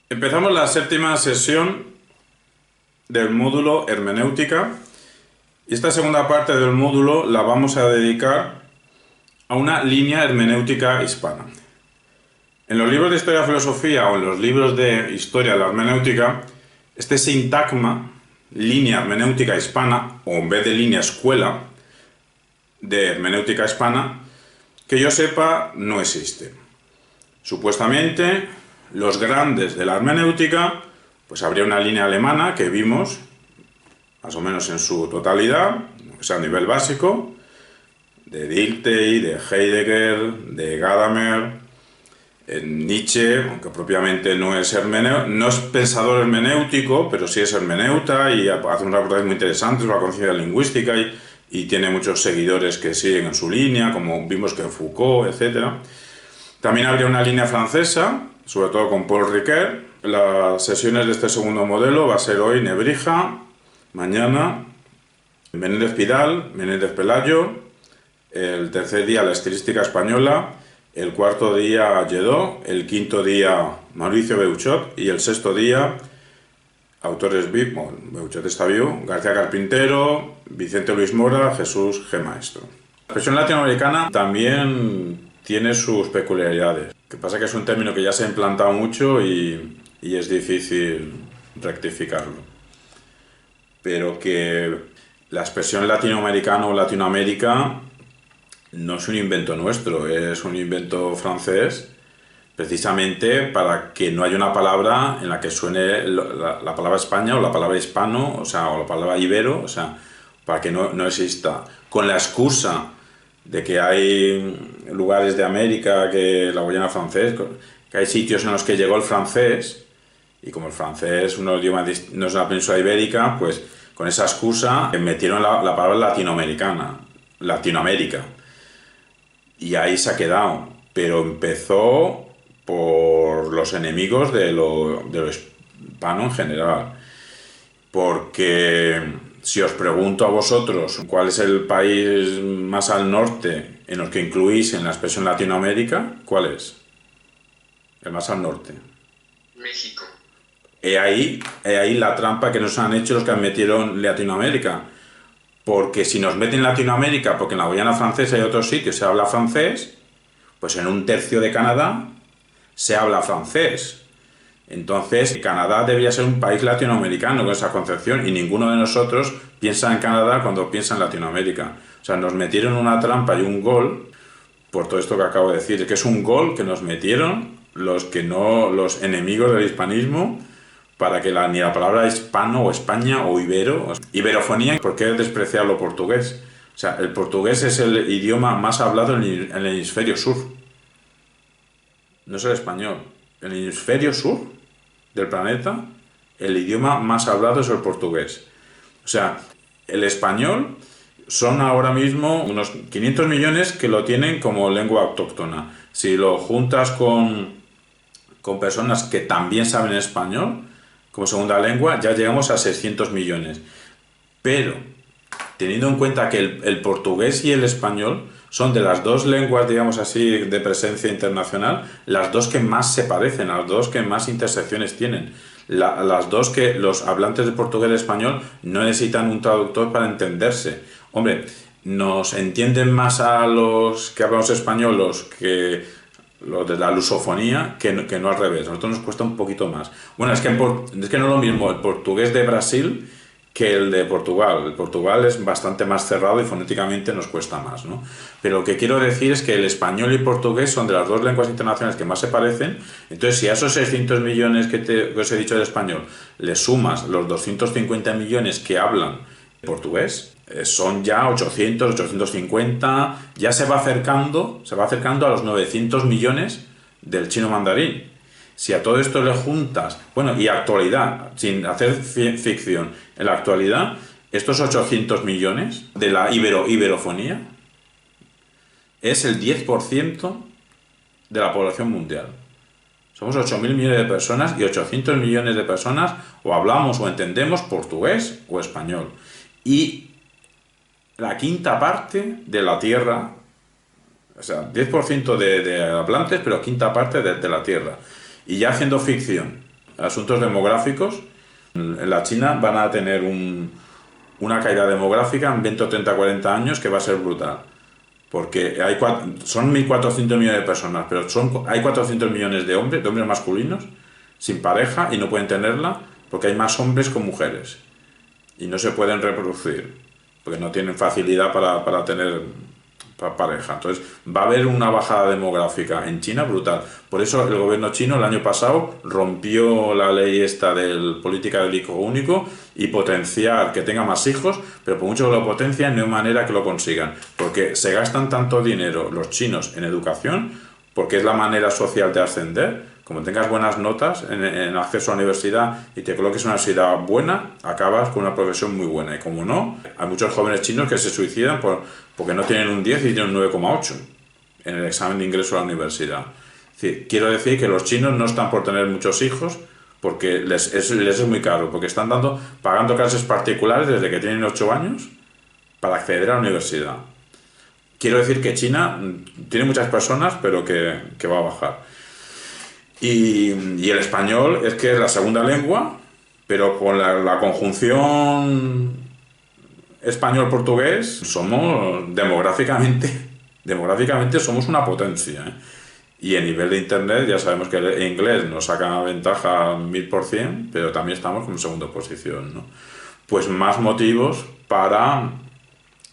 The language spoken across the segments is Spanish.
Empezamos la séptima sesión del módulo Hermenéutica y esta segunda parte del módulo la vamos a dedicar a una línea hermenéutica hispana. En los libros de historia y filosofía o en los libros de historia de la hermenéutica, este sintagma, línea hermenéutica hispana, o en vez de línea escuela de hermenéutica hispana, que yo sepa, no existe. Supuestamente, los grandes de la hermenéutica, pues habría una línea alemana que vimos, más o menos en su totalidad, o sea, a nivel básico, de Dilthey, de Heidegger, de Gadamer, Nietzsche, aunque propiamente no es pensador hermenéutico, pero sí es hermeneuta y hace un reportaje muy interesante sobre la conciencia lingüística y tiene muchos seguidores que siguen en su línea, como vimos que Foucault, etc. También habría una línea francesa, sobre todo con Paul Ricoeur. Las sesiones de este segundo modelo va a ser hoy Nebrija, mañana Menéndez Pidal, Menéndez Pelayo, el tercer día la estilística española, el cuarto día Lledó, el quinto día Mauricio Beuchot y el sexto día autores vivos, Beuchot está vivo, García Carpintero, Vicente Luis Mora, Jesús G. Maestro. La expresión latinoamericana también tiene sus peculiaridades. Lo que pasa es que es un término que ya se ha implantado mucho y es difícil rectificarlo. Pero que la expresión latinoamericano o Latinoamérica no es un invento nuestro, es un invento francés, precisamente para que no haya una palabra en la que suene la palabra España o la palabra hispano, o la palabra ibero, para que no exista. Con la excusa de que hay lugares de América, que la Guayana francés, que hay sitios en los que llegó el francés, y como el francés no es una península ibérica, pues con esa excusa metieron la palabra Latinoamérica. Y ahí se ha quedado, pero empezó por los enemigos de lo hispano en general. Porque si os pregunto a vosotros cuál es el país más al norte en el que incluís en la expresión Latinoamérica, ¿cuál es? El más al norte. México. He ahí la trampa que nos han hecho los que metieron Latinoamérica. Porque si nos meten en Latinoamérica, porque en la Guayana francesa y otros sitios se habla francés, pues en un tercio de Canadá se habla francés. Entonces, Canadá debería ser un país latinoamericano con esa concepción y ninguno de nosotros piensa en Canadá cuando piensa en Latinoamérica. O sea, nos metieron una trampa y un gol por todo esto que acabo de decir, que es un gol que nos metieron los enemigos del hispanismo, para que ni la palabra hispano o España o ibero, iberofonía, ¿por qué despreciar lo portugués? O sea, el portugués es el idioma más hablado en el hemisferio sur. No es el español. En el hemisferio sur del planeta, el idioma más hablado es el portugués. O sea, el español son ahora mismo unos 500 millones que lo tienen como lengua autóctona. Si lo juntas con personas que también saben español como segunda lengua, ya llegamos a 600 millones. Pero, teniendo en cuenta que el portugués y el español son de las dos lenguas, digamos así, de presencia internacional, las dos que más se parecen, las dos que más intersecciones tienen. Las dos que los hablantes de portugués y español no necesitan un traductor para entenderse. Hombre, nos entienden más a los que hablamos español los de la lusofonía que no al revés. A nosotros nos cuesta un poquito más. Bueno, es que no es lo mismo el portugués de Brasil que el de Portugal. El Portugal es bastante más cerrado y fonéticamente nos cuesta más, ¿no? Pero lo que quiero decir es que el español y el portugués son de las dos lenguas internacionales que más se parecen. Entonces, si a esos 600 millones que os he dicho del español le sumas los 250 millones que hablan portugués, son ya 800, 850, ya se va acercando a los 900 millones del chino mandarín. Si a todo esto le juntas, bueno, y actualidad, sin hacer ficción, en la actualidad, estos 800 millones de la iberofonía es el 10% de la población mundial. Somos 8.000 millones de personas y 800 millones de personas o hablamos o entendemos portugués o español. Y la quinta parte de la Tierra, o sea, 10% de hablantes, pero quinta parte de la Tierra. Y ya haciendo ficción, asuntos demográficos, en la China van a tener una caída demográfica en 20, 30, 40 años que va a ser brutal. Porque son 1.400 millones de personas, pero hay 400 millones de hombres masculinos, sin pareja y no pueden tenerla porque hay más hombres que mujeres. Y no se pueden reproducir, porque no tienen facilidad para tener pareja. Entonces va a haber una bajada demográfica en China brutal. Por eso el gobierno chino el año pasado rompió la ley esta de política del hijo único y potenciar que tenga más hijos, pero por mucho que lo potencian no hay manera que lo consigan, porque se gastan tanto dinero los chinos en educación, porque es la manera social de ascender. Como tengas buenas notas en acceso a la universidad y te coloques en una universidad buena, acabas con una profesión muy buena. Y como no, hay muchos jóvenes chinos que se suicidan porque no tienen un 10 y tienen un 9,8 en el examen de ingreso a la universidad. Es decir, quiero decir que los chinos no están por tener muchos hijos porque les es muy caro, porque están pagando clases particulares desde que tienen 8 años para acceder a la universidad. Quiero decir que China tiene muchas personas, pero que va a bajar. Y el español es que es la segunda lengua, pero con la conjunción español-portugués somos demográficamente somos una potencia, ¿eh? Y a nivel de internet ya sabemos que el inglés nos saca ventaja 1000%, pero también estamos en segunda posición, ¿no? Pues más motivos para,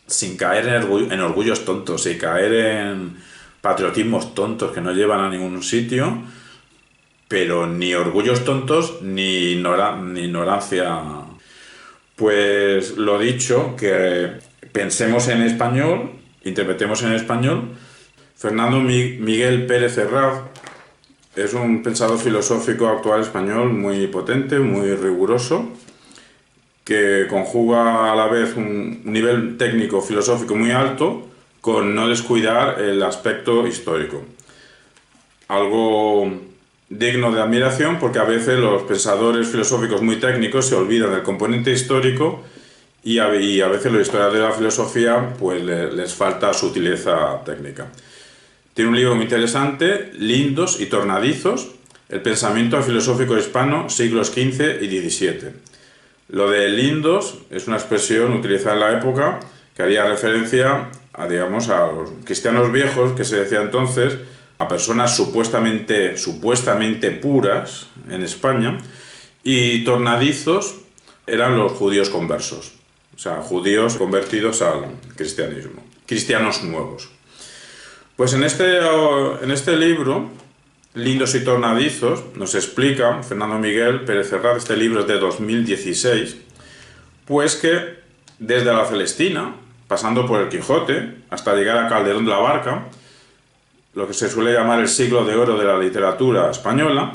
sin caer en orgullos tontos y caer en patriotismos tontos que no llevan a ningún sitio, pero ni orgullos tontos ni ignorancia. Pues lo dicho, que pensemos en español, interpretemos en español. Fernando Miguel Pérez Herraz es un pensador filosófico actual español muy potente, muy riguroso, que conjuga a la vez un nivel técnico filosófico muy alto con no descuidar el aspecto histórico. Algo digno de admiración, porque a veces los pensadores filosóficos muy técnicos se olvidan del componente histórico y a veces los historiadores de la filosofía pues les falta sutileza técnica. Tiene un libro muy interesante, Lindos y Tornadizos, el pensamiento filosófico hispano, siglos XV y XVII. Lo de lindos es una expresión utilizada en la época que haría referencia a los cristianos viejos, que se decía entonces, a personas supuestamente puras en España, y tornadizos eran los judíos conversos, o sea, judíos convertidos al cristianismo, cristianos nuevos. Pues en este libro, Lindos y Tornadizos, nos explica Fernando Miguel Pérez Herraz, este libro es de 2016, pues que desde la Celestina, pasando por el Quijote, hasta llegar a Calderón de la Barca, lo que se suele llamar el siglo de oro de la literatura española,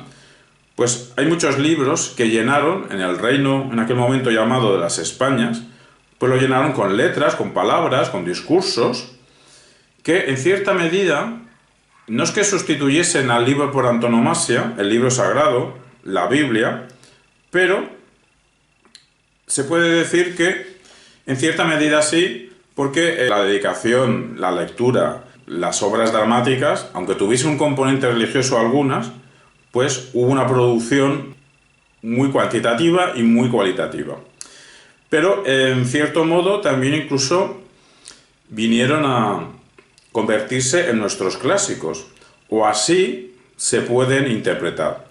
pues hay muchos libros que llenaron en el reino, en aquel momento llamado de las Españas, pues lo llenaron con letras, con palabras, con discursos, que en cierta medida no es que sustituyesen al libro por antonomasia, el libro sagrado, la Biblia, pero se puede decir que en cierta medida sí, porque la dedicación, la lectura, las obras dramáticas, aunque tuviese un componente religioso algunas, pues hubo una producción muy cuantitativa y muy cualitativa. Pero en cierto modo también incluso vinieron a convertirse en nuestros clásicos, o así se pueden interpretar.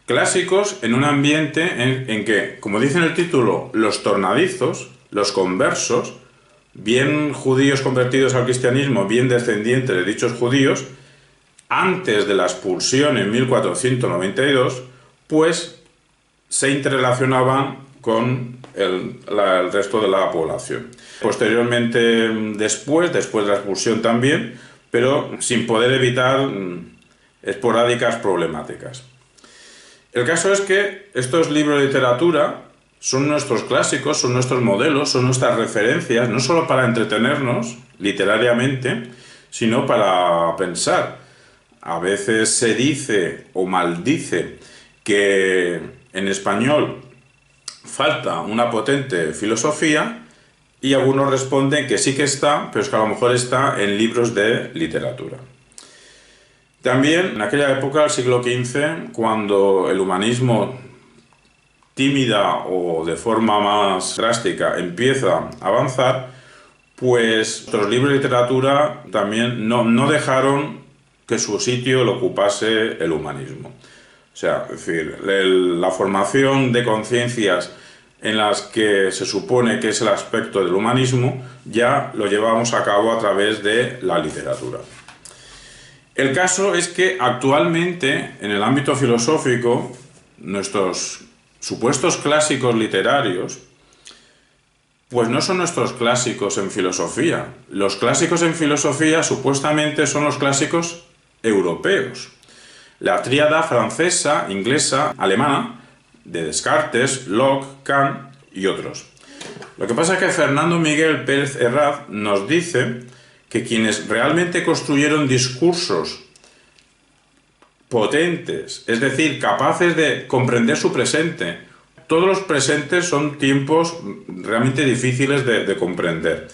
Clásicos en un ambiente en que, como dice en el título, los tornadizos, los conversos, bien judíos convertidos al cristianismo, bien descendientes de dichos judíos, antes de la expulsión en 1492, pues se interrelacionaban con el resto de la población. Posteriormente, después de la expulsión también, pero sin poder evitar esporádicas problemáticas. El caso es que estos libros de literatura son nuestros clásicos, son nuestros modelos, son nuestras referencias, no solo para entretenernos literariamente, sino para pensar. A veces se dice o maldice que en español falta una potente filosofía y algunos responden que sí que está, pero es que a lo mejor está en libros de literatura. También en aquella época, el siglo XV, cuando el humanismo tímida o de forma más drástica empieza a avanzar, pues los libros de literatura también no dejaron que su sitio lo ocupase el humanismo. O sea, es decir, la formación de conciencias en las que se supone que es el aspecto del humanismo, ya lo llevamos a cabo a través de la literatura. El caso es que actualmente, en el ámbito filosófico, nuestros supuestos clásicos literarios, pues no son nuestros clásicos en filosofía. Los clásicos en filosofía supuestamente son los clásicos europeos. La tríada francesa, inglesa, alemana, de Descartes, Locke, Kant y otros. Lo que pasa es que Fernando Miguel Pérez Herraz nos dice que quienes realmente construyeron discursos potentes, es decir, capaces de comprender su presente, todos los presentes son tiempos realmente difíciles de comprender.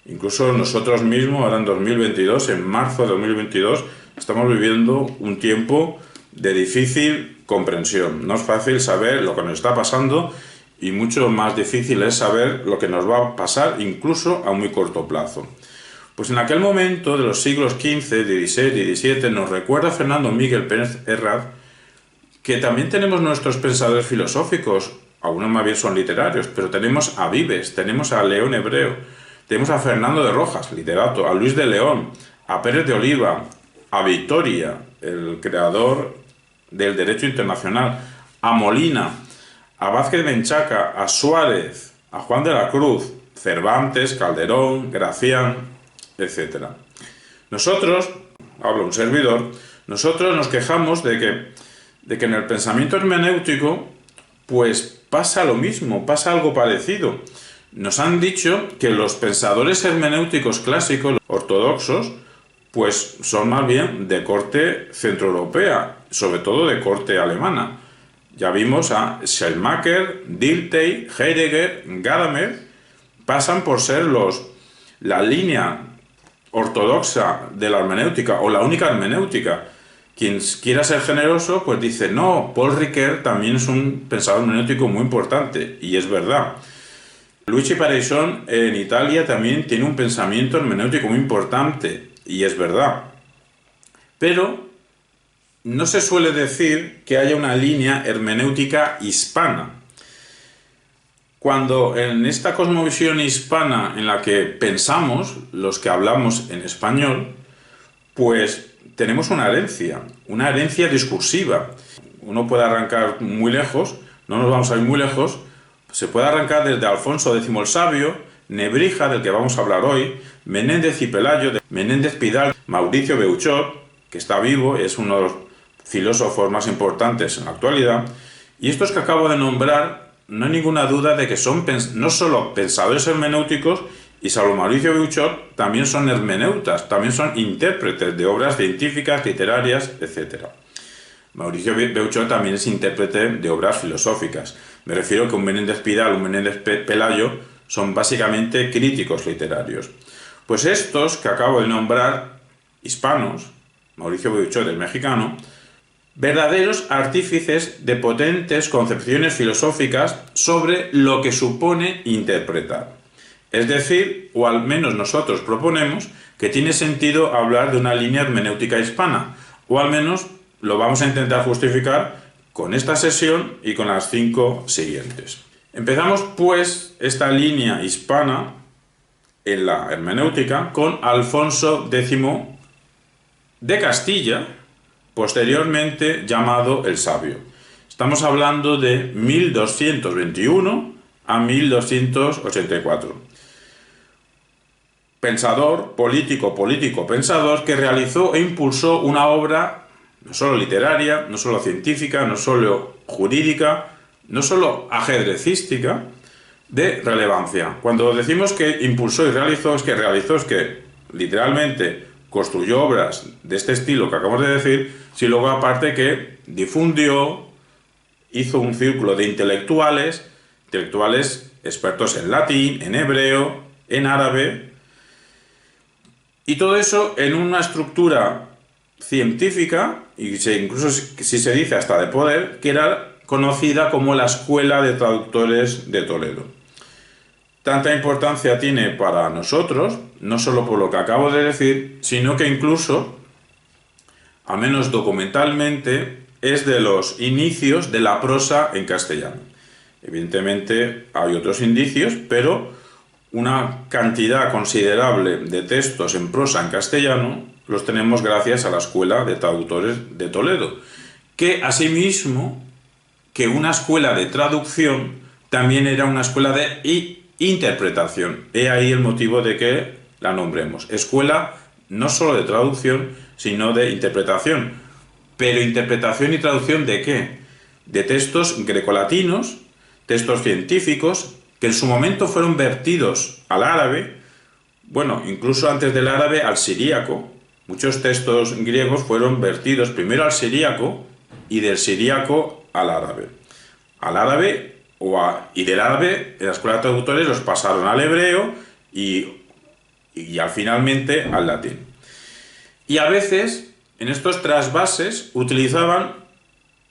Incluso nosotros mismos, ahora en 2022, en marzo de 2022, estamos viviendo un tiempo de difícil comprensión. No es fácil saber lo que nos está pasando y mucho más difícil es saber lo que nos va a pasar incluso a muy corto plazo. Pues en aquel momento de los siglos XV, XVI y XVII nos recuerda Fernando Miguel Pérez Herraz que también tenemos nuestros pensadores filosóficos, algunos más bien son literarios, pero tenemos a Vives, tenemos a León Hebreo, tenemos a Fernando de Rojas, literato, a Luis de León, a Pérez de Oliva, a Victoria, el creador del derecho internacional, a Molina, a Vázquez Menchaca, a Suárez, a Juan de la Cruz, Cervantes, Calderón, Gracián, etc. Nosotros, hablo un servidor, nosotros nos quejamos de que en el pensamiento hermenéutico pues pasa lo mismo, pasa algo parecido. Nos han dicho que los pensadores hermenéuticos clásicos, ortodoxos, pues son más bien de corte centroeuropea, sobre todo de corte alemana. Ya vimos a Schleiermacher, Dilthey, Heidegger, Gadamer, pasan por ser la línea ortodoxa de la hermenéutica o la única hermenéutica. Quien quiera ser generoso, pues dice, no, Paul Ricoeur también es un pensador hermenéutico muy importante, y es verdad. Luigi Pareison en Italia también tiene un pensamiento hermenéutico muy importante, y es verdad. Pero no se suele decir que haya una línea hermenéutica hispana. Cuando en esta cosmovisión hispana en la que pensamos, los que hablamos en español, pues tenemos una herencia discursiva. Uno puede arrancar muy lejos, no nos vamos a ir muy lejos, se puede arrancar desde Alfonso X el Sabio, Nebrija, del que vamos a hablar hoy, Menéndez y Pelayo, Menéndez Pidal, Mauricio Beuchot, que está vivo, es uno de los filósofos más importantes en la actualidad, y estos que acabo de nombrar, no hay ninguna duda de que son no solo pensadores hermenéuticos, y salvo Mauricio Beuchot, también son hermeneutas, también son intérpretes de obras científicas, literarias, etc. Mauricio Beuchot también es intérprete de obras filosóficas. Me refiero que un Menéndez Pidal, un Menéndez Pelayo son básicamente críticos literarios. Pues estos que acabo de nombrar, hispanos, Mauricio Beuchot es mexicano, verdaderos artífices de potentes concepciones filosóficas sobre lo que supone interpretar. Es decir, o al menos nosotros proponemos que tiene sentido hablar de una línea hermenéutica hispana, o al menos lo vamos a intentar justificar con esta sesión y con las 5 siguientes. Empezamos pues esta línea hispana en la hermenéutica con Alfonso X de Castilla, posteriormente llamado el Sabio. Estamos hablando de 1221 a 1284. Pensador, político, pensador, que realizó e impulsó una obra no solo literaria, no solo científica, no solo jurídica, no solo ajedrecística, de relevancia. Cuando decimos que impulsó y realizó, es que literalmente construyó obras de este estilo que acabamos de decir, si luego aparte que difundió, hizo un círculo de intelectuales expertos en latín, en hebreo, en árabe, y todo eso en una estructura científica, y incluso si se dice hasta de poder, que era conocida como la Escuela de Traductores de Toledo. Tanta importancia tiene para nosotros, no solo por lo que acabo de decir, sino que incluso, al menos documentalmente, es de los inicios de la prosa en castellano. Evidentemente hay otros indicios, pero una cantidad considerable de textos en prosa en castellano los tenemos gracias a la Escuela de Traductores de Toledo, que asimismo que una escuela de traducción también era una escuela de interpretación. He ahí el motivo de que la nombremos. Escuela no solo de traducción, sino de interpretación. Pero interpretación y traducción ¿de qué? De textos grecolatinos, textos científicos, que en su momento fueron vertidos al árabe, bueno, incluso antes del árabe al siríaco. Muchos textos griegos fueron vertidos primero al siríaco y del siríaco al árabe. Al árabe y del árabe, en la escuela de traductores los pasaron al hebreo y finalmente al latín. Y a veces, en estos trasvases, utilizaban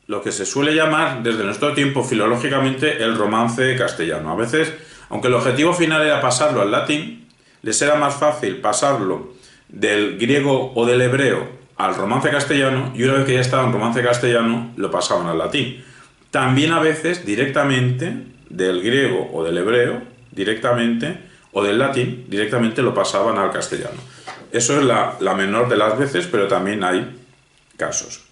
lo que se suele llamar, desde nuestro tiempo, filológicamente, el romance castellano. A veces, aunque el objetivo final era pasarlo al latín, les era más fácil pasarlo del griego o del hebreo al romance castellano, y una vez que ya estaba en romance castellano, lo pasaban al latín. También a veces directamente del griego o del hebreo, directamente, o del latín, directamente lo pasaban al castellano. Eso es la menor de las veces, pero también hay casos.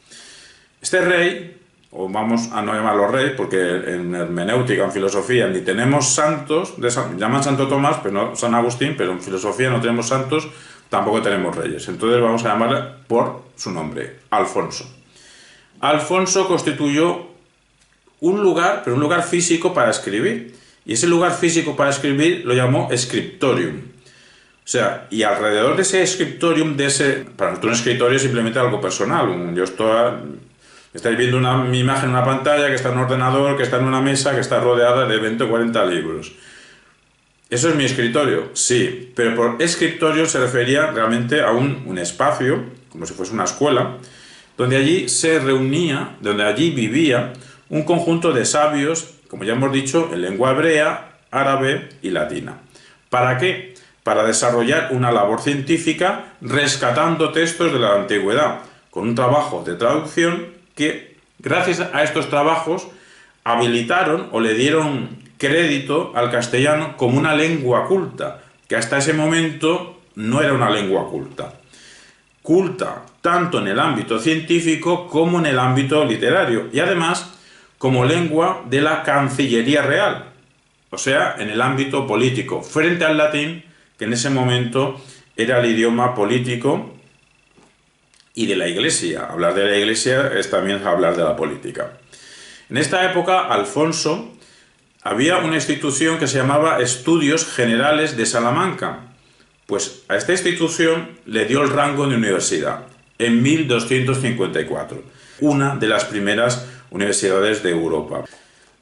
Este rey, o vamos a no llamarlo rey, porque en hermenéutica, en filosofía, ni tenemos santos, llaman Santo Tomás, pero no San Agustín, pero en filosofía no tenemos santos, tampoco tenemos reyes. Entonces vamos a llamarle por su nombre, Alfonso. Alfonso constituyó un lugar, pero un lugar físico para escribir. Y ese lugar físico para escribir lo llamó scriptorium. O sea, y alrededor de ese scriptorium, para nosotros un escritorio es simplemente algo personal. Estáis viendo mi imagen en una pantalla, que está en un ordenador, que está en una mesa, que está rodeada de 20 o 40 libros. ¿Eso es mi escritorio? Sí, pero por escritorio se refería realmente a un espacio, como si fuese una escuela, donde allí se reunía, donde allí vivía un conjunto de sabios, como ya hemos dicho, en lengua hebrea, árabe y latina. ¿Para qué? Para desarrollar una labor científica rescatando textos de la antigüedad, con un trabajo de traducción que, gracias a estos trabajos, habilitaron o le dieron crédito al castellano como una lengua culta, que hasta ese momento no era una lengua culta. Culta tanto en el ámbito científico como en el ámbito literario, y además como lengua de la Cancillería Real, o sea, en el ámbito político, frente al latín, que en ese momento era el idioma político y de la Iglesia. Hablar de la Iglesia es también hablar de la política. En esta época, Alfonso, había una institución que se llamaba Estudios Generales de Salamanca. Pues a esta institución le dio el rango de universidad en 1254, una de las primeras universidades de Europa.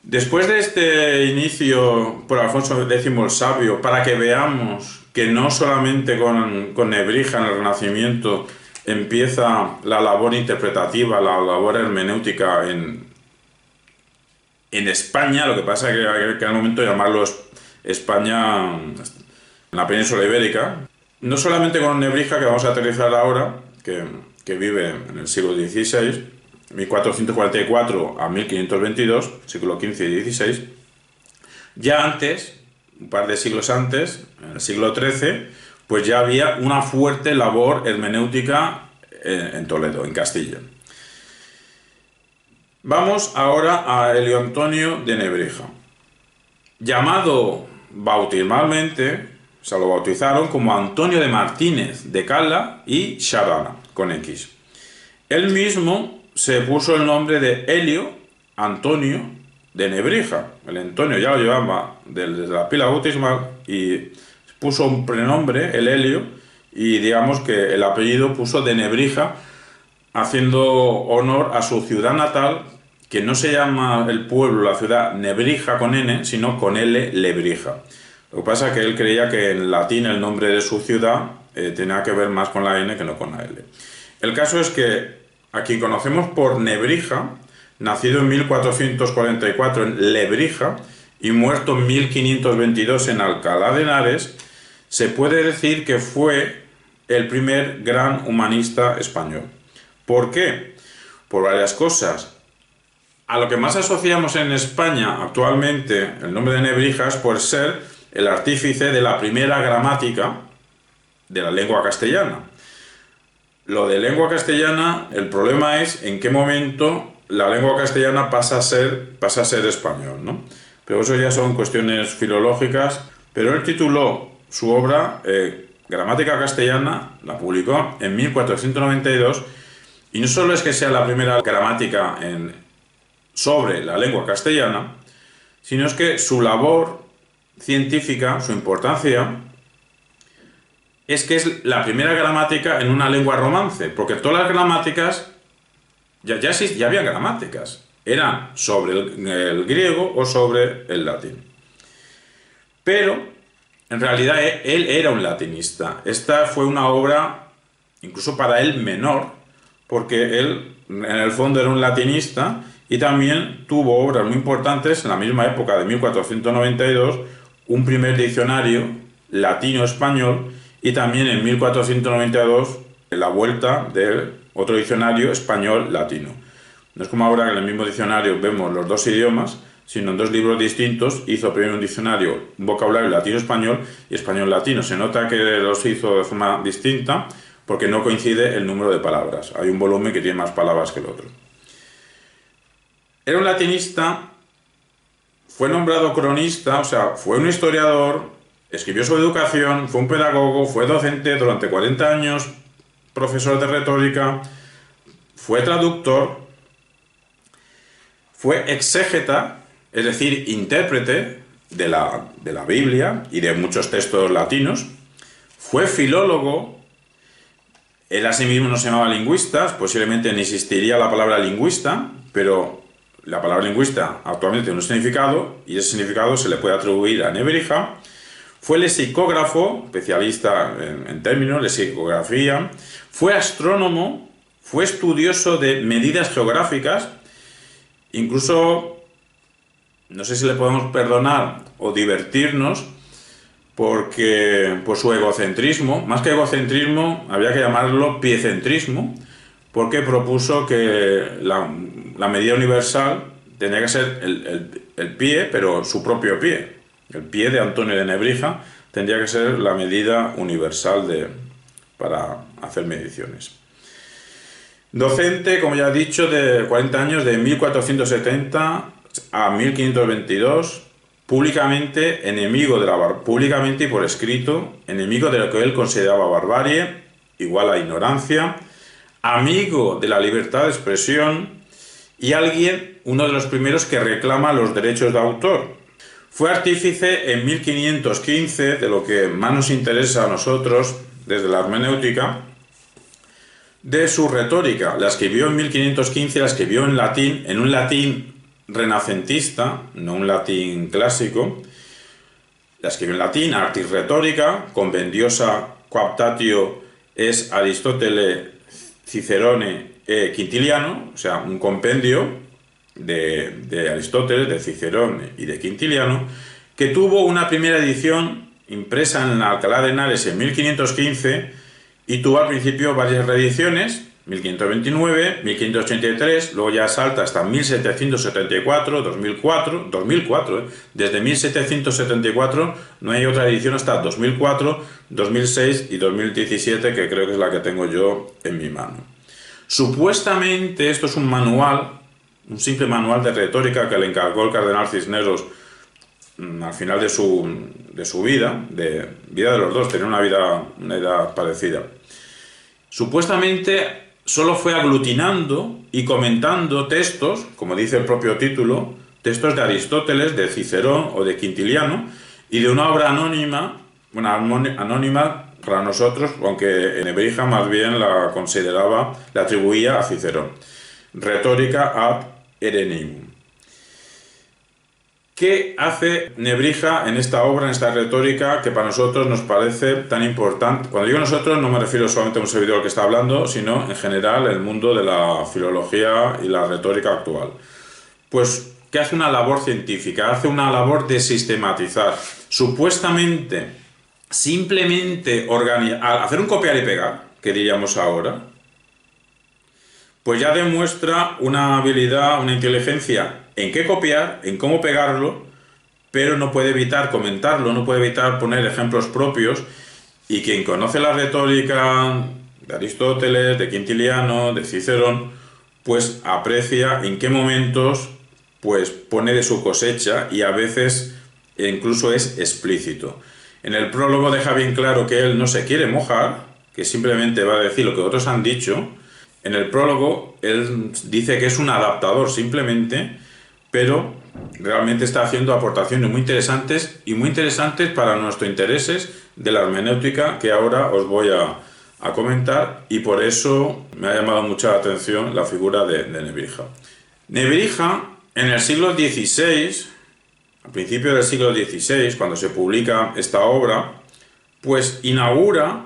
Después de este inicio por Alfonso X el Sabio, para que veamos que no solamente con Nebrija en el Renacimiento empieza la labor interpretativa, la labor hermenéutica en España, lo que pasa es que al momento de llamarlo España en la península ibérica, no solamente con Nebrija, que vamos a aterrizar ahora, que vive en el siglo XVI, 1444 a 1522, siglo XV y XVI, ya antes, un par de siglos antes, en el siglo XIII, pues ya había una fuerte labor hermenéutica en Toledo, en Castilla. Vamos ahora a Elio Antonio de Nebrija. Llamado bautismalmente, se lo bautizaron como Antonio de Martínez de Cala y Charana, con X. Él mismo se puso el nombre de Elio Antonio de Nebrija. El Antonio ya lo llevaba desde la pila bautismal y puso un prenombre, el Elio, y digamos que el apellido puso de Nebrija, haciendo honor a su ciudad natal, que no se llama el pueblo, la ciudad, Nebrija con N, sino con L, Lebrija. Lo que pasa es que él creía que en latín el nombre de su ciudad tenía que ver más con la N que no con la L. El caso es que a quien conocemos por Nebrija nacido en 1444 en Lebrija y muerto en 1522 en Alcalá de Henares, se puede decir que fue el primer gran humanista español. ¿Por qué? Por varias cosas. A lo que más asociamos en España actualmente el nombre de Nebrija es por ser el artífice de la primera gramática de la lengua castellana. Lo de lengua castellana, el problema es en qué momento la lengua castellana pasa a ser español, ¿no? Pero eso ya son cuestiones filológicas. Pero él tituló su obra Gramática Castellana, la publicó en 1492, y no solo es que sea la primera gramática sobre la lengua castellana, sino es que su labor científica, su importancia, es que es la primera gramática en una lengua romance, porque todas las gramáticas, ya había gramáticas, eran sobre el griego o sobre el latín. Pero, en realidad, él era un latinista. Esta fue una obra, incluso para él, menor, porque él, en el fondo, era un latinista y también tuvo obras muy importantes en la misma época de 1492, un primer diccionario latino-español, y también en 1492 la vuelta de otro diccionario español-latino. No es como ahora que en el mismo diccionario vemos los dos idiomas, sino en dos libros distintos. Hizo primero un diccionario, un vocabulario latino-español y español-latino. Se nota que los hizo de forma distinta porque no coincide el número de palabras. Hay un volumen que tiene más palabras que el otro. Era un latinista, fue nombrado cronista, o sea, fue un historiador, escribió sobre educación, fue un pedagogo, fue docente durante 40 años, profesor de retórica, fue traductor, fue exégeta, es decir, intérprete de la Biblia y de muchos textos latinos, fue filólogo, él a sí mismo no se llamaba lingüista, posiblemente ni existiría la palabra lingüista, pero la palabra lingüista actualmente tiene un significado y ese significado se le puede atribuir a Nebrija. Fue lexicógrafo, especialista en términos, lexicografía, fue astrónomo, fue estudioso de medidas geográficas, incluso, no sé si le podemos perdonar o divertirnos, porque por su egocentrismo, más que egocentrismo, habría que llamarlo piecentrismo, porque propuso que la medida universal tenía que ser el pie, pero su propio pie. El pie de Antonio de Nebrija tendría que ser la medida universal para hacer mediciones. Docente, como ya he dicho, de 40 años, de 1470 a 1522, públicamente y por escrito, enemigo de lo que él consideraba barbarie, igual a ignorancia, amigo de la libertad de expresión y uno de los primeros que reclama los derechos de autor. Fue artífice en 1515 de lo que más nos interesa a nosotros desde la hermenéutica, de su retórica. La escribió en 1515, la escribió en latín, en un latín renacentista, no un latín clásico. La escribió en latín, Artis Rhetorica, convendiosa coaptatio es Aristóteles, Cicerone e Quintiliano, o sea, un compendio de Aristóteles, de Cicerón y de Quintiliano, que tuvo una primera edición impresa en Alcalá de Henares en 1515 y tuvo al principio varias reediciones, 1529, 1583, luego ya salta hasta 1774, 2004, desde 1774 no hay otra edición hasta 2004, 2006 y 2017, que creo que es la que tengo yo en mi mano. Supuestamente esto es un manual, un simple manual de retórica que le encargó el cardenal Cisneros al final de su vida, de los dos, tenía una edad parecida. Supuestamente solo fue aglutinando y comentando textos, como dice el propio título, textos de Aristóteles, de Cicerón o de Quintiliano, y de una obra anónima para nosotros, aunque Nebrija más bien la atribuía a Cicerón. Retórica ad Erenimum. ¿Qué hace Nebrija en esta obra, en esta retórica, que para nosotros nos parece tan importante? Cuando digo nosotros no me refiero solamente a un servidor que está hablando, sino en general el mundo de la filología y la retórica actual. Pues que hace una labor científica, hace una labor de sistematizar. Supuestamente, simplemente hacer un copiar y pegar, que diríamos ahora, pues ya demuestra una habilidad, una inteligencia en qué copiar, en cómo pegarlo, pero no puede evitar comentarlo, no puede evitar poner ejemplos propios, y quien conoce la retórica de Aristóteles, de Quintiliano, de Cicerón, pues aprecia en qué momentos pues pone de su cosecha, y a veces incluso es explícito. En el prólogo deja bien claro que él no se quiere mojar, que simplemente va a decir lo que otros han dicho. En el prólogo él dice que es un adaptador simplemente, pero realmente está haciendo aportaciones muy interesantes para nuestros intereses de la hermenéutica, que ahora os voy a comentar, y por eso me ha llamado mucha la atención la figura de Nebrija. Nebrija, en el siglo XVI, a principios del siglo XVI, cuando se publica esta obra, pues inaugura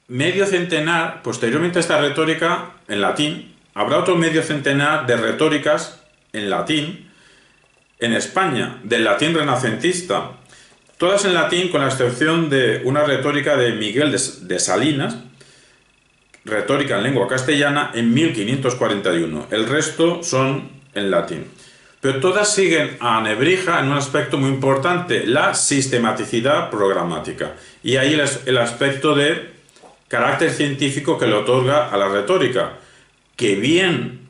medio centenar, posteriormente a esta retórica en latín, habrá otro medio centenar de retóricas en latín en España, del latín renacentista, todas en latín con la excepción de una retórica de Miguel de Salinas, retórica en lengua castellana, en 1541. El resto son en latín. Pero todas siguen a Nebrija en un aspecto muy importante, la sistematicidad programática. Y ahí el aspecto de carácter científico que le otorga a la retórica, que bien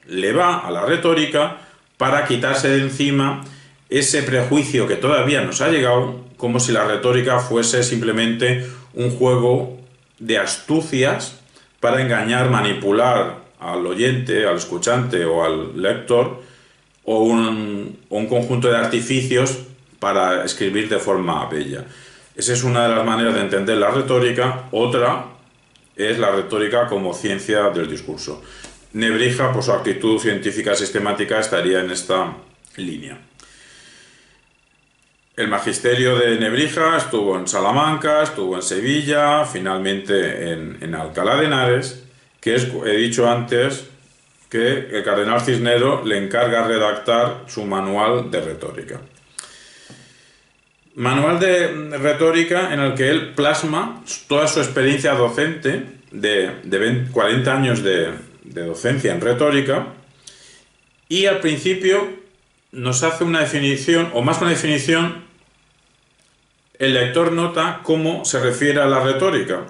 le va a la retórica para quitarse de encima ese prejuicio que todavía nos ha llegado, como si la retórica fuese simplemente un juego de astucias para engañar, manipular al oyente, al escuchante o al lector, o un conjunto de artificios para escribir de forma bella. Esa es una de las maneras de entender la retórica. Otra es la retórica como ciencia del discurso. Nebrija, por su actitud científica sistemática, estaría en esta línea. El magisterio de Nebrija estuvo en Salamanca, estuvo en Sevilla, finalmente en Alcalá de Henares, que he dicho antes que el cardenal Cisneros le encarga redactar su manual de retórica. Manual de retórica en el que él plasma toda su experiencia docente de 40 años de docencia en retórica, y al principio nos hace una definición, o más que una definición, el lector nota cómo se refiere a la retórica.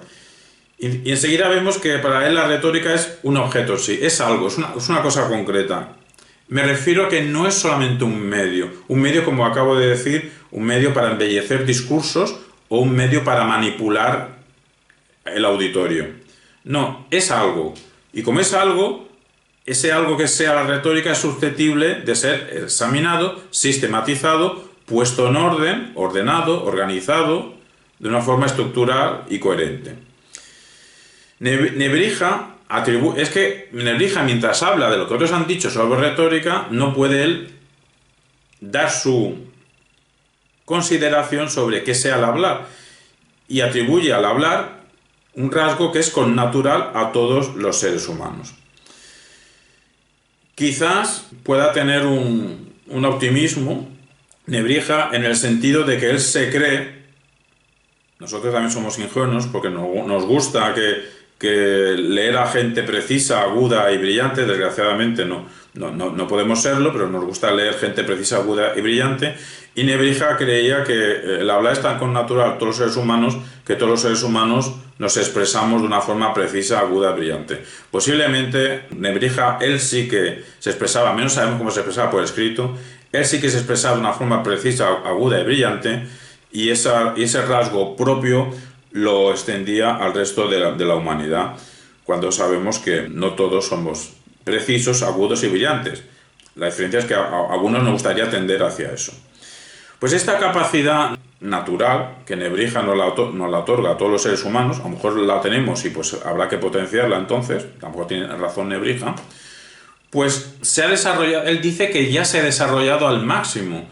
Y enseguida vemos que para él la retórica es un objeto, sí, es algo, es una cosa concreta. Me refiero a que no es solamente un medio, como acabo de decir, un medio para embellecer discursos o un medio para manipular el auditorio. No, es algo. Y como es algo, ese algo que sea la retórica es susceptible de ser examinado, sistematizado, puesto en orden, ordenado, organizado, de una forma estructural y coherente. Nebrija es que Nebrija, mientras habla de lo que otros han dicho sobre retórica, no puede él dar su consideración sobre qué sea el hablar, y atribuye al hablar un rasgo que es connatural a todos los seres humanos. Quizás pueda tener un optimismo Nebrija en el sentido de que él se cree, nosotros también somos ingenuos porque nos gusta que leer a gente precisa, aguda y brillante. Desgraciadamente no podemos serlo, pero nos gusta leer gente precisa, aguda y brillante, y Nebrija creía que el hablar es tan connatural a todos los seres humanos que todos los seres humanos nos expresamos de una forma precisa, aguda y brillante. Posiblemente Nebrija, él sí que se expresaba, menos sabemos cómo se expresaba por escrito, él sí que se expresaba de una forma precisa, aguda y brillante, y ese rasgo propio lo extendía al resto de la humanidad, cuando sabemos que no todos somos precisos, agudos y brillantes. La diferencia es que a algunos nos gustaría tender hacia eso. Pues esta capacidad natural que Nebrija nos la otorga a todos los seres humanos, a lo mejor la tenemos y pues habrá que potenciarla entonces, tampoco tiene razón Nebrija, pues se ha desarrollado, él dice que ya se ha desarrollado al máximo.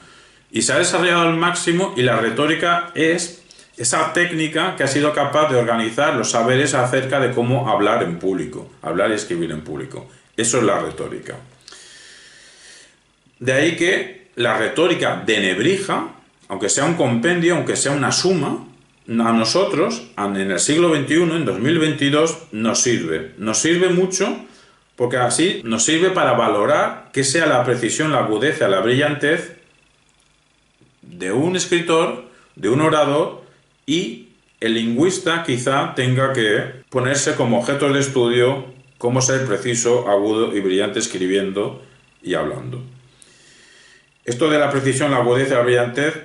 Y se ha desarrollado al máximo y la retórica es esa técnica que ha sido capaz de organizar los saberes acerca de cómo hablar en público, hablar y escribir en público. Eso es la retórica. De ahí que la retórica de Nebrija, aunque sea un compendio, aunque sea una suma, a nosotros, en el siglo XXI, en 2022, nos sirve mucho, porque así nos sirve para valorar que sea la precisión, la agudeza, la brillantez de un escritor, de un orador, y el lingüista quizá tenga que ponerse como objeto de estudio cómo ser preciso, agudo y brillante escribiendo y hablando. Esto de la precisión, la agudeza y la brillantez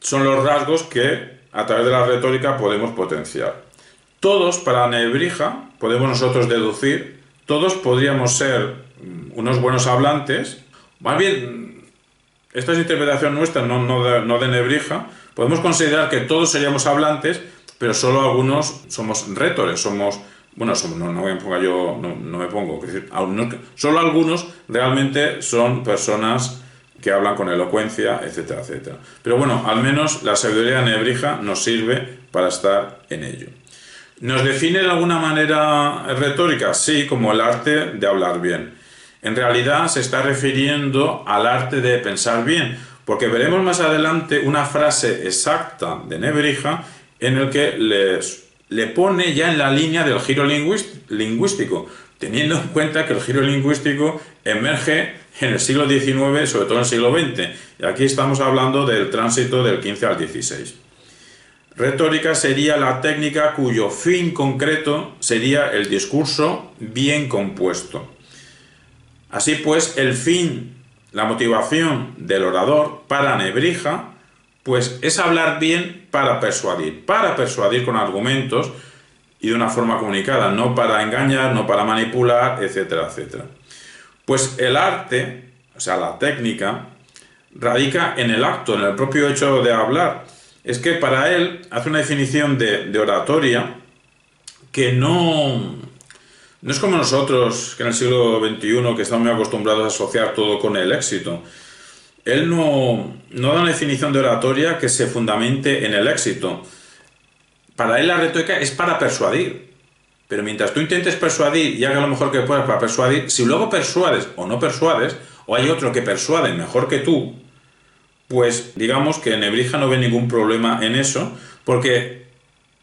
son los rasgos que a través de la retórica podemos potenciar. Todos, para Nebrija, podemos nosotros deducir, todos podríamos ser unos buenos hablantes. Más bien, esta es interpretación nuestra, no de Nebrija. Podemos considerar que todos seríamos hablantes, pero solo algunos somos rhétores, solo algunos realmente son personas que hablan con elocuencia, etcétera, etcétera. Pero bueno, al menos la sabiduría de Nebrija nos sirve para estar en ello. ¿Nos define de alguna manera retórica? Sí, como el arte de hablar bien. En realidad se está refiriendo al arte de pensar bien, porque veremos más adelante una frase exacta de Nebrija en el que le pone ya en la línea del giro lingüístico, teniendo en cuenta que el giro lingüístico emerge en el siglo XIX, sobre todo en el siglo XX, y aquí estamos hablando del tránsito del XV al XVI. Retórica sería la técnica cuyo fin concreto sería el discurso bien compuesto. Así pues, el fin, la motivación del orador para Nebrija, pues es hablar bien para persuadir con argumentos y de una forma comunicada, no para engañar, no para manipular, etcétera, etcétera. Pues el arte, o sea, la técnica, radica en el acto, en el propio hecho de hablar. Es que para él hace una definición de oratoria que no es como nosotros, que en el siglo XXI, que estamos muy acostumbrados a asociar todo con el éxito. Él no da una definición de oratoria que se fundamente en el éxito. Para él la retórica es para persuadir. Pero mientras tú intentes persuadir y hagas lo mejor que puedas para persuadir, si luego persuades o no persuades, o hay otro que persuade mejor que tú, pues digamos que Nebrija no ve ningún problema en eso, porque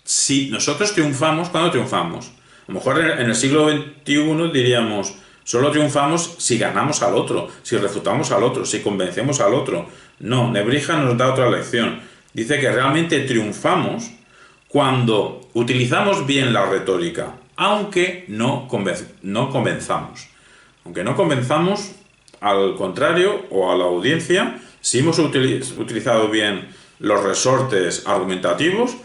si nosotros triunfamos, ¿cuándo triunfamos? A lo mejor en el siglo XXI diríamos, solo triunfamos si ganamos al otro, si refutamos al otro, si convencemos al otro. No, Nebrija nos da otra lección. Dice que realmente triunfamos cuando utilizamos bien la retórica, aunque no convenzamos. Aunque no convenzamos, al contrario, o a la audiencia, si hemos utilizado bien los resortes argumentativos,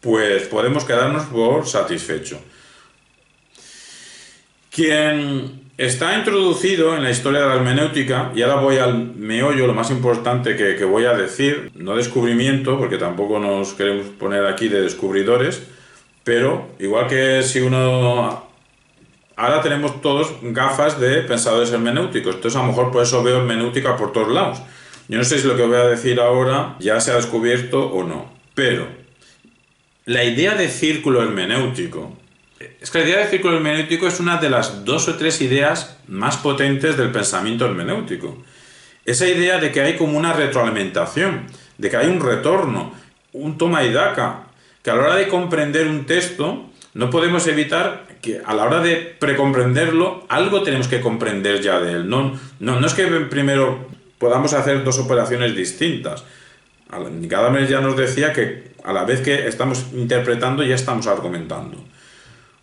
pues podemos quedarnos por satisfecho. Quien está introducido en la historia de la hermenéutica, y ahora voy al meollo, lo más importante que voy a decir, no descubrimiento, porque tampoco nos queremos poner aquí de descubridores, pero igual que si uno... Ahora tenemos todos gafas de pensadores hermenéuticos, entonces a lo mejor por eso veo hermenéutica por todos lados. Yo no sé si lo que voy a decir ahora ya se ha descubierto o no, pero la idea de círculo hermenéutico, es que la idea de círculo hermenéutico es una de las 2 o 3 ideas más potentes del pensamiento hermenéutico. Esa idea de que hay como una retroalimentación, de que hay un retorno, un toma y daca, que a la hora de comprender un texto no podemos evitar que a la hora de precomprenderlo algo tenemos que comprender ya de él. No es que primero podamos hacer 2 operaciones distintas. Gadamer ya nos decía que a la vez que estamos interpretando ya estamos argumentando.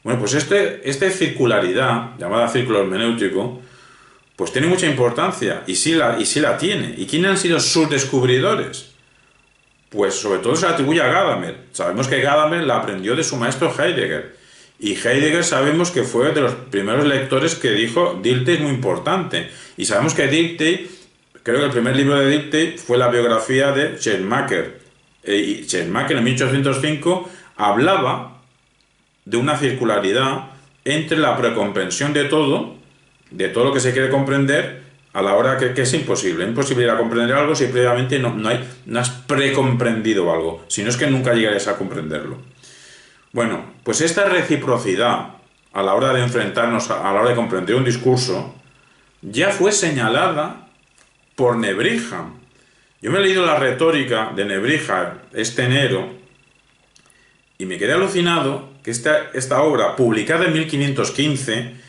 Bueno, pues esta circularidad, llamada círculo hermenéutico, pues tiene mucha importancia, y sí la tiene. ¿Y quiénes han sido sus descubridores? Pues sobre todo se atribuye a Gadamer. Sabemos que Gadamer la aprendió de su maestro Heidegger, y Heidegger sabemos que fue de los primeros lectores que dijo Dilthey es muy importante, y sabemos que Dilthey, creo que el primer libro de Dilthey fue la biografía de Schleiermacher, y Schleiermacher en 1805 hablaba de una circularidad entre la precomprensión de todo de todo lo que se quiere comprender a la hora que es imposible. Es imposible ir a comprender algo si previamente no has precomprendido algo, si no es que nunca llegarías a comprenderlo. Bueno, pues esta reciprocidad a la hora de enfrentarnos, a la hora de comprender un discurso, ya fue señalada por Nebrija. Yo me he leído la retórica de Nebrija este enero y me quedé alucinado que esta obra, publicada en 1515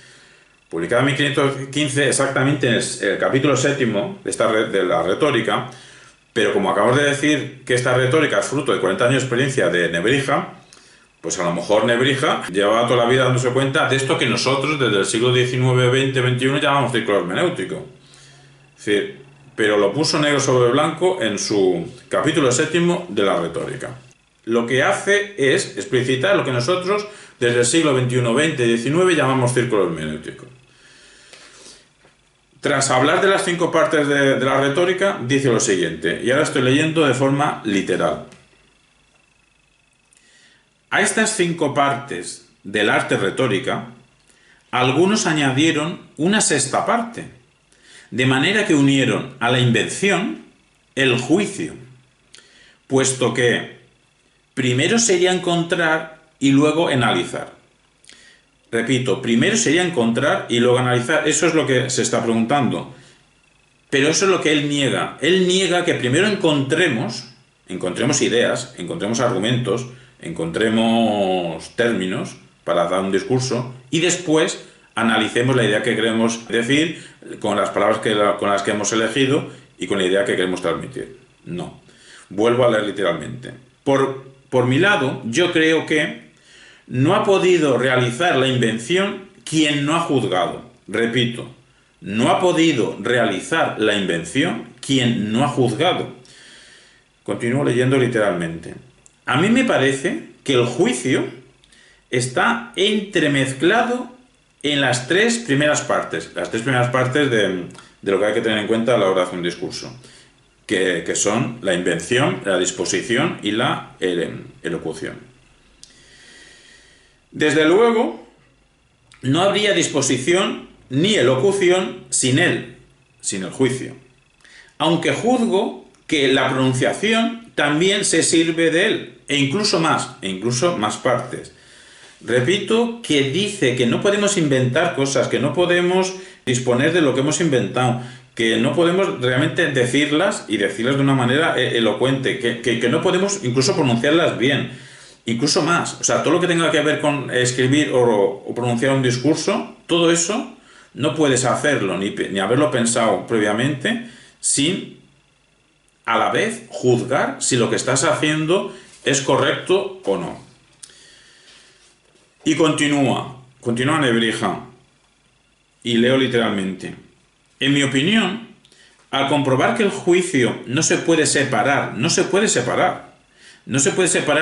exactamente en el capítulo 7 de la retórica, pero como acabamos de decir que esta retórica es fruto de 40 años de experiencia de Nebrija, pues a lo mejor Nebrija llevaba toda la vida dándose cuenta de esto que nosotros desde el siglo XIX, XX, XXI llamamos círculo hermenéutico. Es decir, pero lo puso negro sobre blanco en su capítulo 7 de la retórica. Lo que hace es explicitar lo que nosotros desde el siglo XXI, XX, XIX llamamos círculo hermenéutico. Tras hablar de las 5 partes de la retórica, dice lo siguiente, y ahora estoy leyendo de forma literal. A estas 5 partes del arte retórica, algunos añadieron una 6ª parte, de manera que unieron a la invención el juicio, puesto que primero sería encontrar y luego analizar. Repito, primero sería encontrar y luego analizar. Eso es lo que se está preguntando. Pero eso es lo que él niega. Él niega que primero encontremos ideas, encontremos argumentos, encontremos términos para dar un discurso y después analicemos la idea que queremos decir con las palabras con las que hemos elegido y con la idea que queremos transmitir. No. Vuelvo a leer literalmente. Por mi lado, yo creo que no ha podido realizar la invención quien no ha juzgado. Repito, no ha podido realizar la invención quien no ha juzgado. Continúo leyendo literalmente. A mí me parece que el juicio está entremezclado en las 3 primeras partes. Las 3 primeras partes de lo que hay que tener en cuenta a la hora de hacer un discurso. Que son la invención, la disposición y la elocución. Desde luego, no habría disposición ni elocución sin él, sin el juicio. Aunque juzgo que la pronunciación también se sirve de él, e incluso más partes. Repito que dice que no podemos inventar cosas, que no podemos disponer de lo que hemos inventado, que no podemos realmente decirlas y decirlas de una manera elocuente, que no podemos incluso pronunciarlas bien. Incluso más, o sea, todo lo que tenga que ver con escribir o pronunciar un discurso, todo eso no puedes hacerlo ni haberlo pensado previamente sin a la vez juzgar si lo que estás haciendo es correcto o no. Y continúa Nebrija, y leo literalmente. En mi opinión, al comprobar que el juicio no se puede separar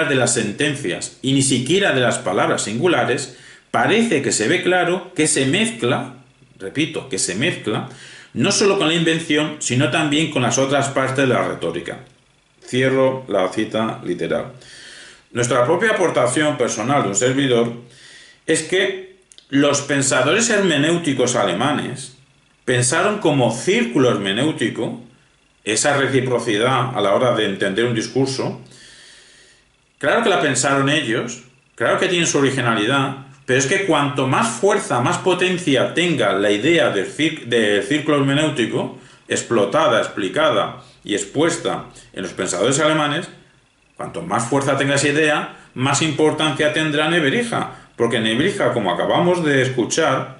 de las sentencias y ni siquiera de las palabras singulares, parece que se ve claro que se mezcla, repito, que se mezcla, no solo con la invención, sino también con las otras partes de la retórica. Cierro la cita literal. Nuestra propia aportación personal de un servidor es que los pensadores hermenéuticos alemanes pensaron como círculo hermenéutico esa reciprocidad a la hora de entender un discurso. Claro que la pensaron ellos, claro que tienen su originalidad, pero es que cuanto más fuerza, más potencia tenga la idea del círculo hermenéutico, explotada, explicada y expuesta en los pensadores alemanes, cuanto más fuerza tenga esa idea, más importancia tendrá Nebrija, porque Nebrija, como acabamos de escuchar,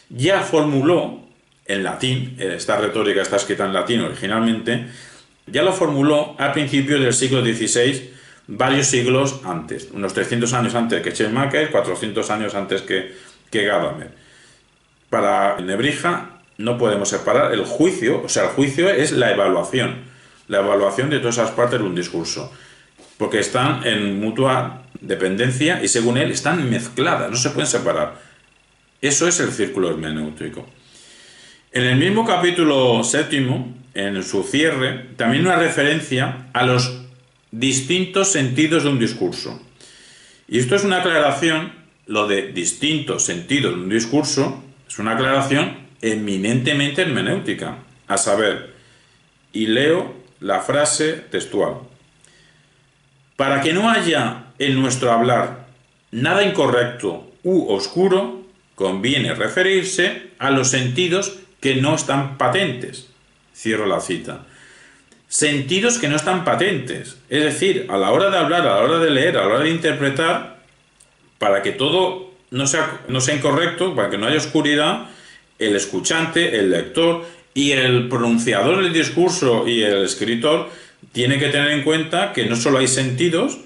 ya formuló en latín, esta retórica está escrita en latín originalmente, ya lo formuló a principios del siglo XVI, varios siglos antes, unos 300 años antes que Schleiermacher, 400 años antes que Gadamer. Para Nebrija no podemos separar el juicio, o sea, el juicio es la evaluación de todas esas partes de un discurso, porque están en mutua dependencia y según él están mezcladas, no se pueden separar. Eso es el círculo hermenéutico. En el mismo capítulo 7, en su cierre, también una referencia a los distintos sentidos de un discurso. Y esto es una aclaración, lo de distintos sentidos de un discurso, es una aclaración eminentemente hermenéutica, a saber, y leo la frase textual: para que no haya en nuestro hablar nada incorrecto u oscuro, conviene referirse a los sentidos que no están patentes. Cierro la cita. Sentidos que no están patentes. Es decir, a la hora de hablar, a la hora de leer, a la hora de interpretar, para que todo no sea incorrecto, para que no haya oscuridad, el escuchante, el lector y el pronunciador del discurso y el escritor tiene que tener en cuenta que no solo hay sentidos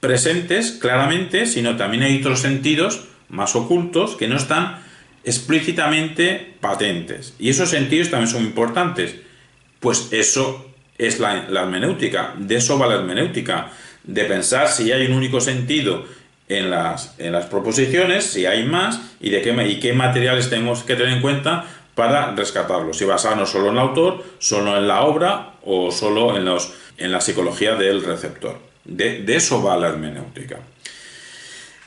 presentes claramente, sino también hay otros sentidos más ocultos que no están explícitamente patentes. Y esos sentidos también son importantes. Pues eso es la hermenéutica. De eso va la hermenéutica. De pensar si hay un único sentido en las proposiciones, si hay más, y qué materiales tenemos que tener en cuenta para rescatarlos. Si basarnos solo en el autor, solo en la obra o solo en la psicología del receptor. De eso va la hermenéutica.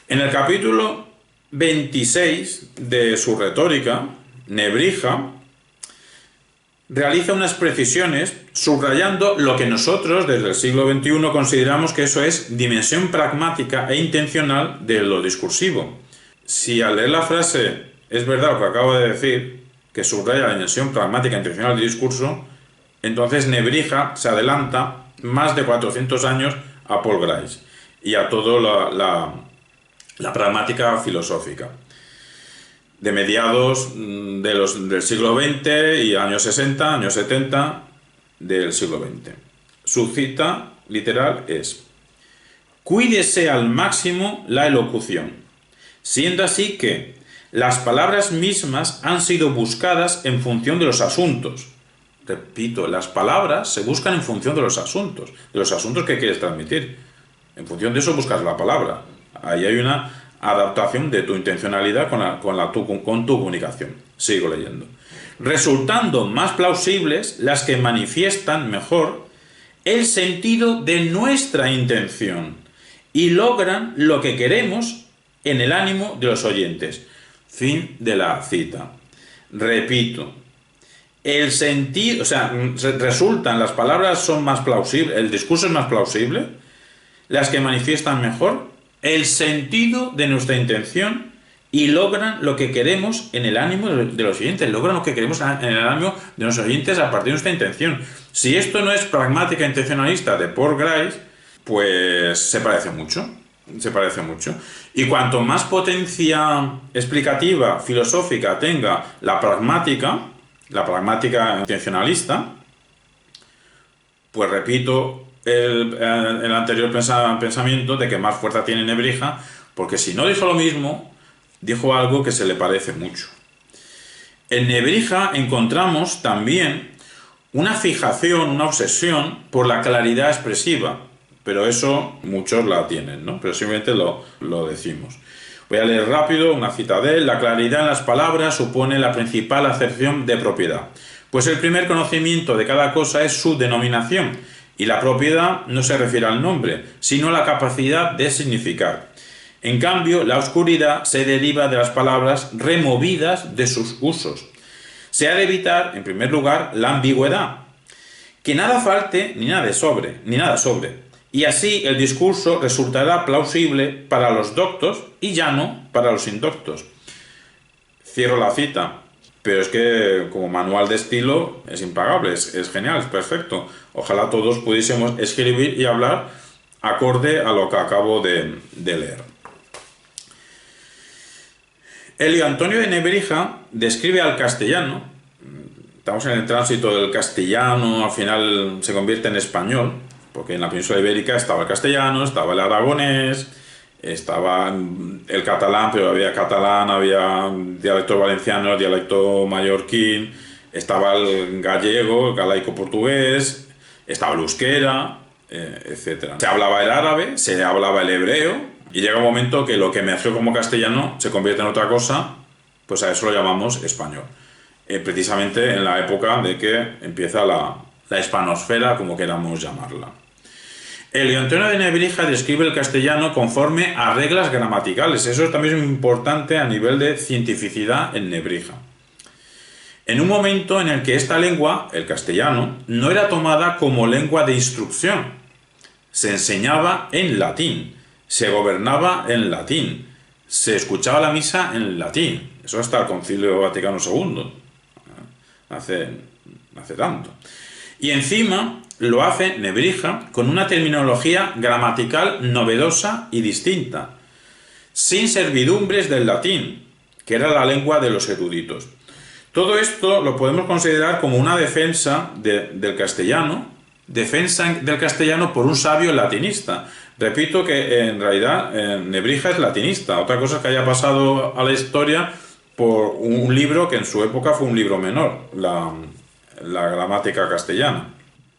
En el capítulo 26 de su retórica, Nebrija realiza unas precisiones subrayando lo que nosotros desde el siglo XXI consideramos que eso es dimensión pragmática e intencional de lo discursivo. Si al leer la frase es verdad lo que acabo de decir, que subraya la dimensión pragmática e intencional del discurso, entonces Nebrija se adelanta más de 400 años a Paul Grice y a toda la pragmática filosófica de mediados del siglo XX y años 60, años 70 del siglo XX. Su cita literal es: cuídese al máximo la elocución, siendo así que las palabras mismas han sido buscadas en función de los asuntos. Repito, las palabras se buscan en función de los asuntos que quieres transmitir. En función de eso buscas la palabra. Ahí hay una adaptación de tu intencionalidad con tu comunicación. Sigo leyendo. Resultando más plausibles las que manifiestan mejor el sentido de nuestra intención y logran lo que queremos en el ánimo de los oyentes. Fin de la cita. Repito, el sentido, resultan, las palabras son más plausibles, el discurso es más plausible, las que manifiestan mejor el sentido de nuestra intención y logran lo que queremos en el ánimo de los oyentes, logran lo que queremos en el ánimo de los oyentes a partir de nuestra intención. Si esto no es pragmática intencionalista de Paul Grice, pues se parece mucho. Y cuanto más potencia explicativa, filosófica tenga la pragmática intencionalista, pues repito el anterior pensamiento de que más fuerza tiene Nebrija, porque si no dijo lo mismo, dijo algo que se le parece mucho. En Nebrija encontramos también una fijación, una obsesión por la claridad expresiva, pero eso muchos la tienen, ¿no? Pero simplemente lo decimos. Voy a leer rápido una cita de él. La claridad en las palabras supone la principal acepción de propiedad, pues el primer conocimiento de cada cosa es su denominación, y la propiedad no se refiere al nombre, sino a la capacidad de significar. En cambio, la oscuridad se deriva de las palabras removidas de sus usos. Se ha de evitar, en primer lugar, la ambigüedad, que nada falte ni nada sobre, y así el discurso resultará plausible para los doctos y llano para los indoctos. Cierro la cita. Pero es que como manual de estilo es impagable, es genial, es perfecto. Ojalá todos pudiésemos escribir y hablar acorde a lo que acabo de leer. Elio Antonio de Nebrija describe al castellano, estamos en el tránsito del castellano, al final se convierte en español, porque en la península ibérica estaba el castellano, estaba el aragonés, estaba el catalán, pero había catalán, había dialecto valenciano, dialecto mallorquín, estaba el gallego, el galaico portugués, estaba el euskera, etc. Se hablaba el árabe, se hablaba el hebreo, y llega un momento que lo que emergió como castellano se convierte en otra cosa, pues a eso lo llamamos español. Precisamente en la época de que empieza la hispanosfera, como queramos llamarla. Elio Antonio de Nebrija describe el castellano conforme a reglas gramaticales. Eso también es muy importante a nivel de cientificidad en Nebrija. en un momento en el que esta lengua, el castellano, no era tomada como lengua de instrucción. Se enseñaba en latín, se gobernaba en latín, se escuchaba la misa en latín. Eso hasta el Concilio Vaticano II, hace tanto. Y encima lo hace Nebrija con una terminología gramatical novedosa y distinta, sin servidumbres del latín, que era la lengua de los eruditos. Todo esto lo podemos considerar como una defensa del castellano por un sabio latinista. Repito que en realidad Nebrija es latinista. Otra cosa es que haya pasado a la historia por un libro que en su época fue un libro menor, la gramática castellana.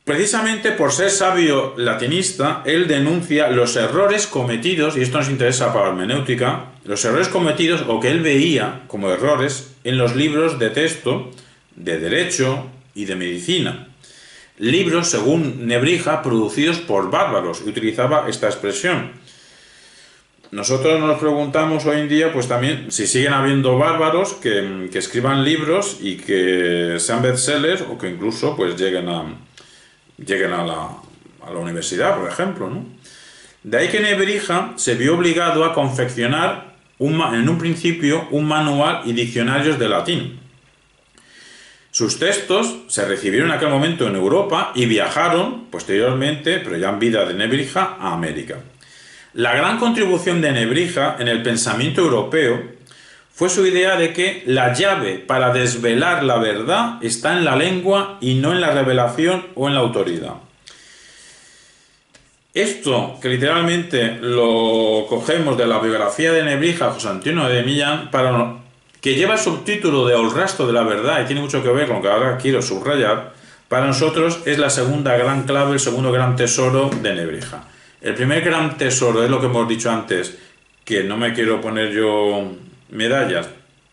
Precisamente por ser sabio latinista, él denuncia los errores cometidos, y esto nos interesa para la hermenéutica, los errores cometidos o que él veía como errores en los libros de texto de derecho y de medicina. Libros, según Nebrija, producidos por bárbaros, y utilizaba esta expresión. Nosotros nos preguntamos hoy en día, pues también, si siguen habiendo bárbaros que escriban libros y que sean bestsellers o que incluso pues lleguen a la universidad, por ejemplo, ¿no? De ahí que Nebrija se vio obligado a confeccionar en un principio un manual y diccionarios de latín. Sus textos se recibieron en aquel momento en Europa y viajaron posteriormente, pero ya en vida de Nebrija, a América. La gran contribución de Nebrija en el pensamiento europeo fue su idea de que la llave para desvelar la verdad está en la lengua y no en la revelación o en la autoridad. Esto, que literalmente lo cogemos de la biografía de Nebrija, José Antonio de Millán, que lleva el subtítulo de El rastro de la verdad, y tiene mucho que ver con lo que ahora quiero subrayar, para nosotros es la segunda gran clave, el segundo gran tesoro de Nebrija. El primer gran tesoro es lo que hemos dicho antes, que no me quiero poner yo medallas,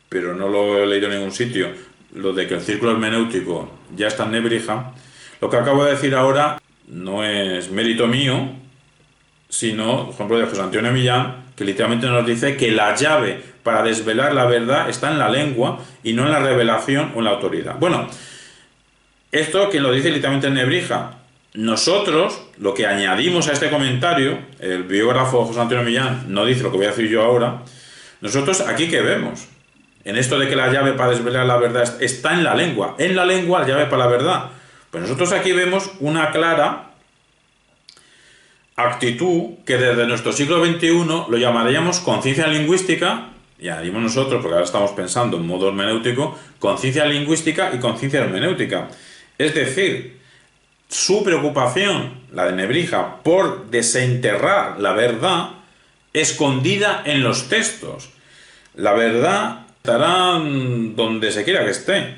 pero no lo he leído en ningún sitio, lo de que el círculo hermenéutico ya está en Nebrija. Lo que acabo de decir ahora no es mérito mío, sino, por ejemplo, de José Antonio Millán, que literalmente nos dice que la llave para desvelar la verdad está en la lengua y no en la revelación o en la autoridad. Bueno, esto quien lo dice literalmente en Nebrija. Nosotros, lo que añadimos a este comentario, el biógrafo José Antonio Millán no dice lo que voy a decir yo ahora. Nosotros aquí, ¿qué vemos? En esto de que la llave para desvelar la verdad está en la lengua la llave para la verdad. Pues nosotros aquí vemos una clara actitud que desde nuestro siglo XXI lo llamaríamos conciencia lingüística, y añadimos nosotros, porque ahora estamos pensando en modo hermenéutico, conciencia lingüística y conciencia hermenéutica. Es decir, su preocupación, la de Nebrija, por desenterrar la verdad escondida en los textos. La verdad estará donde se quiera que esté,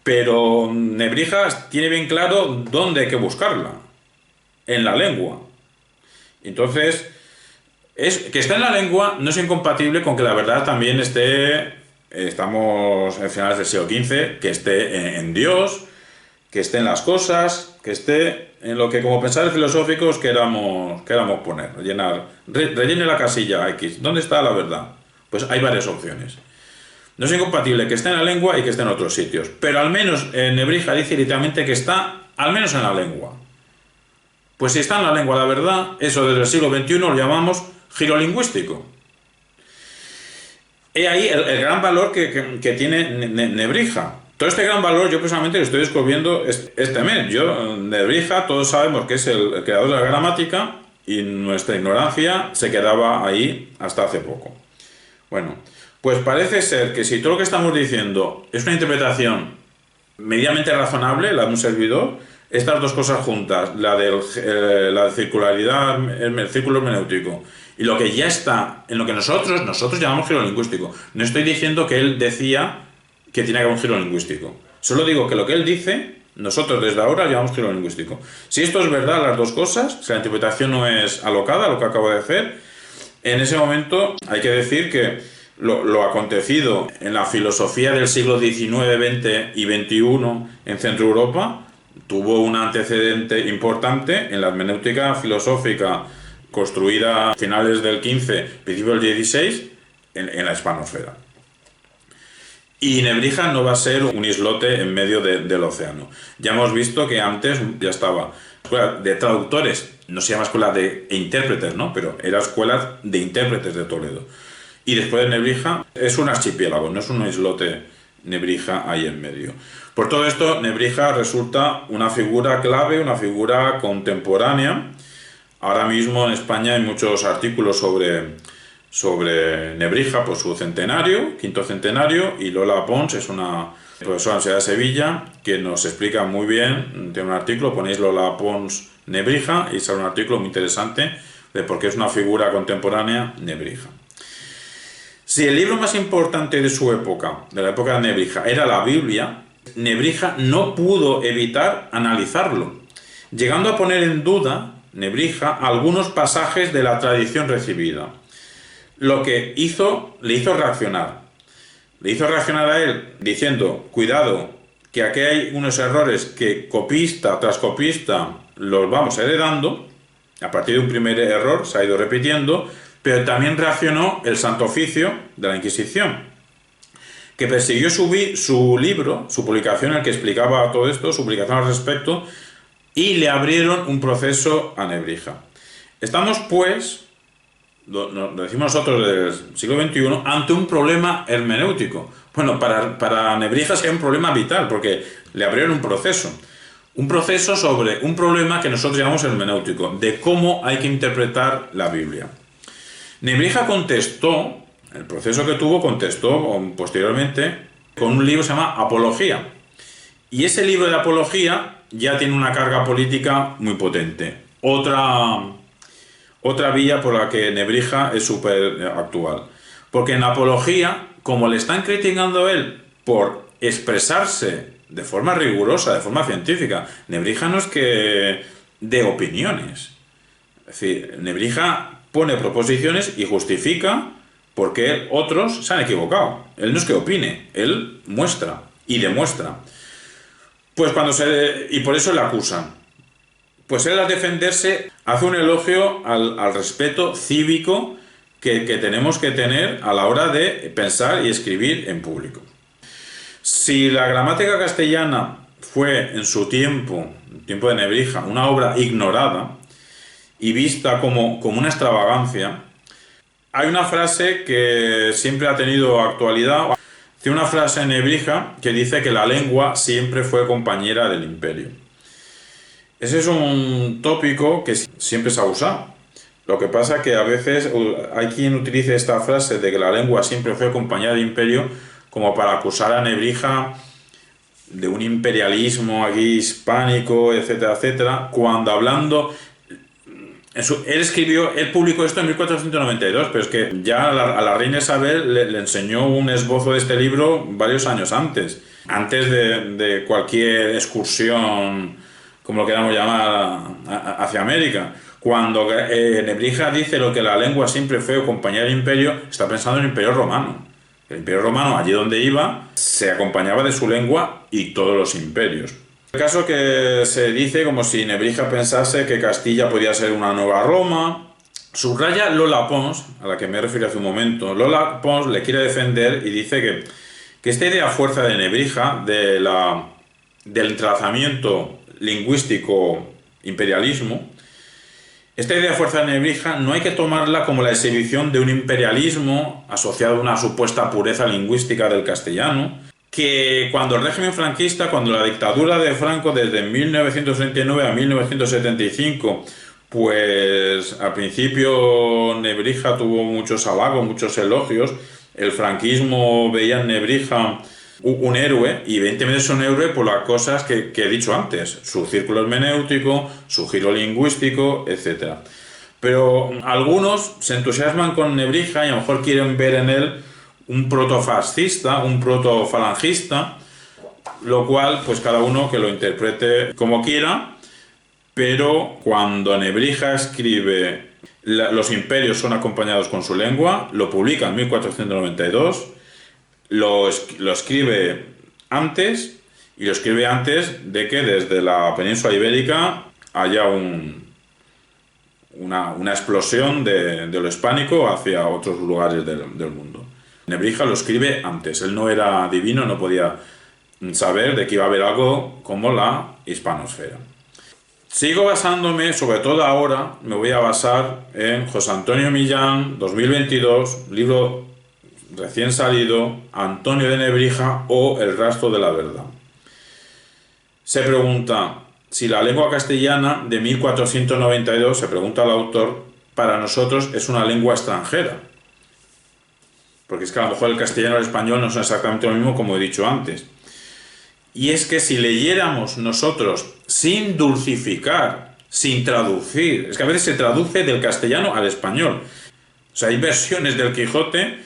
pero Nebrija tiene bien claro dónde hay que buscarla, en la lengua. Entonces, que esté en la lengua no es incompatible con que la verdad también estamos en finales del siglo XV, que esté en Dios, que esté en las cosas, que esté en lo que como pensadores filosóficos queramos poner, rellene la casilla X. ¿Dónde está la verdad? Pues hay varias opciones. No es incompatible que esté en la lengua y que esté en otros sitios, pero al menos Nebrija dice literalmente que está al menos en la lengua. Pues si está en la lengua la verdad, eso desde el siglo XXI lo llamamos giro lingüístico. He ahí el gran valor que tiene Nebrija. Todo este gran valor yo personalmente lo estoy descubriendo este mes. Nebrija, todos sabemos que es el creador de la gramática y nuestra ignorancia se quedaba ahí hasta hace poco. Bueno, pues parece ser que si todo lo que estamos diciendo es una interpretación medianamente razonable, la de un servidor, estas dos cosas juntas, la de circularidad, el círculo hermenéutico, y lo que ya está, en lo que nosotros llamamos giro lingüístico. No estoy diciendo que él decía que tiene que haber un giro lingüístico. Solo digo que lo que él dice, nosotros desde ahora llamamos giro lingüístico. Si esto es verdad, las dos cosas, si la interpretación no es alocada, lo que acabo de hacer, en ese momento hay que decir que lo acontecido en la filosofía del siglo XIX, XX y XXI en Centro Europa tuvo un antecedente importante en la hermenéutica filosófica construida a finales del XV, principios del XVI, en la hispanosfera. Y Nebrija no va a ser un islote en medio del océano. Ya hemos visto que antes ya estaba escuela de traductores, no se llama escuela de intérpretes, ¿no? Pero era escuela de intérpretes de Toledo. Y después de Nebrija es un archipiélago, no es un islote Nebrija ahí en medio. Por todo esto, Nebrija resulta una figura clave, una figura contemporánea. Ahora mismo en España hay muchos artículos sobre Nebrija por su centenario, quinto centenario, y Lola Pons es una profesora de la Universidad de Sevilla que nos explica muy bien, tiene un artículo, ponéis Lola Pons Nebrija y sale un artículo muy interesante de por qué es una figura contemporánea Nebrija. Si el libro más importante de su época, de la época de Nebrija, era la Biblia, Nebrija no pudo evitar analizarlo, llegando a poner en duda, Nebrija, algunos pasajes de la tradición recibida. Lo que le hizo reaccionar. Le hizo reaccionar a él diciendo, cuidado, que aquí hay unos errores que copista tras copista los vamos heredando. A partir de un primer error se ha ido repitiendo, pero también reaccionó el Santo Oficio de la Inquisición, que persiguió su libro, su publicación en el que explicaba todo esto, su publicación al respecto, y le abrieron un proceso a Nebrija. Estamos, pues, lo decimos nosotros del siglo XXI, ante un problema hermenéutico. Bueno, para Nebrija sería un problema vital, porque le abrieron un proceso sobre un problema que nosotros llamamos hermenéutico, de cómo hay que interpretar la Biblia. Nebrija contestó, el proceso que tuvo contestó posteriormente con un libro que se llama Apología. Y ese libro de Apología ya tiene una carga política muy potente. Otra vía por la que Nebrija es súper actual. Porque en Apología, como le están criticando a él por expresarse de forma rigurosa, de forma científica, Nebrija no es que dé opiniones. Es decir, Nebrija pone proposiciones y justifica por qué otros se han equivocado. Él no es que opine, él muestra y demuestra. Pues y por eso le acusan. Pues él, al defenderse, hace un elogio al respeto cívico que tenemos que tener a la hora de pensar y escribir en público. Si la gramática castellana fue en su tiempo, el tiempo de Nebrija, una obra ignorada y vista como una extravagancia, hay una frase que siempre ha tenido actualidad. Tiene una frase en Nebrija que dice que la lengua siempre fue compañera del imperio. Ese es un tópico que siempre se ha usado. Lo que pasa es que a veces hay quien utilice esta frase de que la lengua siempre fue compañera del imperio como para acusar a Nebrija de un imperialismo aquí hispánico, etcétera, etcétera, cuando hablando... Él publicó esto en 1492, pero es que ya a la reina Isabel le enseñó un esbozo de este libro varios años antes de cualquier excursión, como lo queramos llamar, hacia América. Cuando Nebrija dice lo que la lengua siempre fue compañera del imperio, está pensando en el Imperio Romano. El Imperio Romano, allí donde iba, se acompañaba de su lengua y todos los imperios. El caso que se dice como si Nebrija pensase que Castilla podía ser una nueva Roma. Subraya Lola Pons, a la que me referí hace un momento. Lola Pons le quiere defender y dice que esta idea fuerza de Nebrija del entrelazamiento lingüístico imperialismo, esta idea fuerza de Nebrija no hay que tomarla como la exhibición de un imperialismo asociado a una supuesta pureza lingüística del castellano, que cuando el régimen franquista, cuando la dictadura de Franco desde 1939 a 1975, pues al principio Nebrija tuvo muchos halagos, muchos elogios, el franquismo veía en Nebrija un héroe, y evidentemente es un héroe por las cosas que he dicho antes, su círculo hermenéutico, su giro lingüístico, etc. Pero algunos se entusiasman con Nebrija y a lo mejor quieren ver en él un protofascista, un protofalangista, lo cual, pues cada uno que lo interprete como quiera, pero cuando Nebrija escribe los imperios son acompañados con su lengua, lo publica en 1492, lo escribe antes, y lo escribe antes de que desde la península ibérica haya una explosión de lo hispánico hacia otros lugares del mundo. Nebrija lo escribe antes, él no era adivino, no podía saber de que iba a haber algo como la hispanosfera. Sigo basándome, sobre todo ahora, me voy a basar en José Antonio Millán, 2022, libro recién salido, Antonio de Nebrija o El rastro de la verdad. Se pregunta si la lengua castellana de 1492, se pregunta el autor, para nosotros es una lengua extranjera. Porque es que a lo mejor el castellano y el español no son exactamente lo mismo, como he dicho antes. Y es que si leyéramos nosotros sin dulcificar, sin traducir, es que a veces se traduce del castellano al español. O sea, hay versiones del Quijote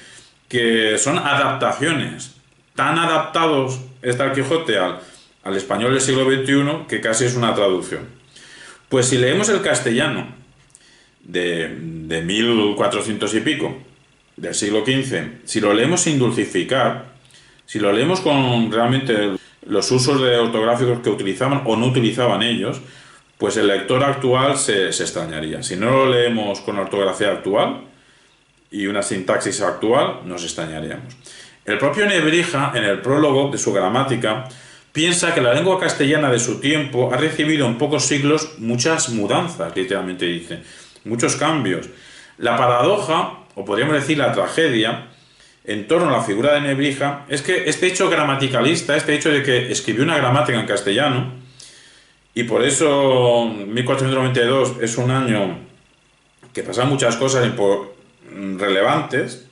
que son adaptaciones. Tan adaptados está el Quijote al español del siglo XXI que casi es una traducción. Pues si leemos el castellano de 1400 y pico, del siglo XV, si lo leemos sin dulcificar, si lo leemos con realmente los usos ortográficos que utilizaban o no utilizaban ellos, pues el lector actual se extrañaría. Si no lo leemos con ortografía actual y una sintaxis actual, nos extrañaríamos. El propio Nebrija, en el prólogo de su gramática, piensa que la lengua castellana de su tiempo ha recibido en pocos siglos muchas mudanzas, literalmente dice, muchos cambios. La paradoja, o podríamos decir la tragedia, en torno a la figura de Nebrija, es que este hecho gramaticalista, este hecho de que escribió una gramática en castellano, y por eso 1492 es un año que pasan muchas cosas relevantes,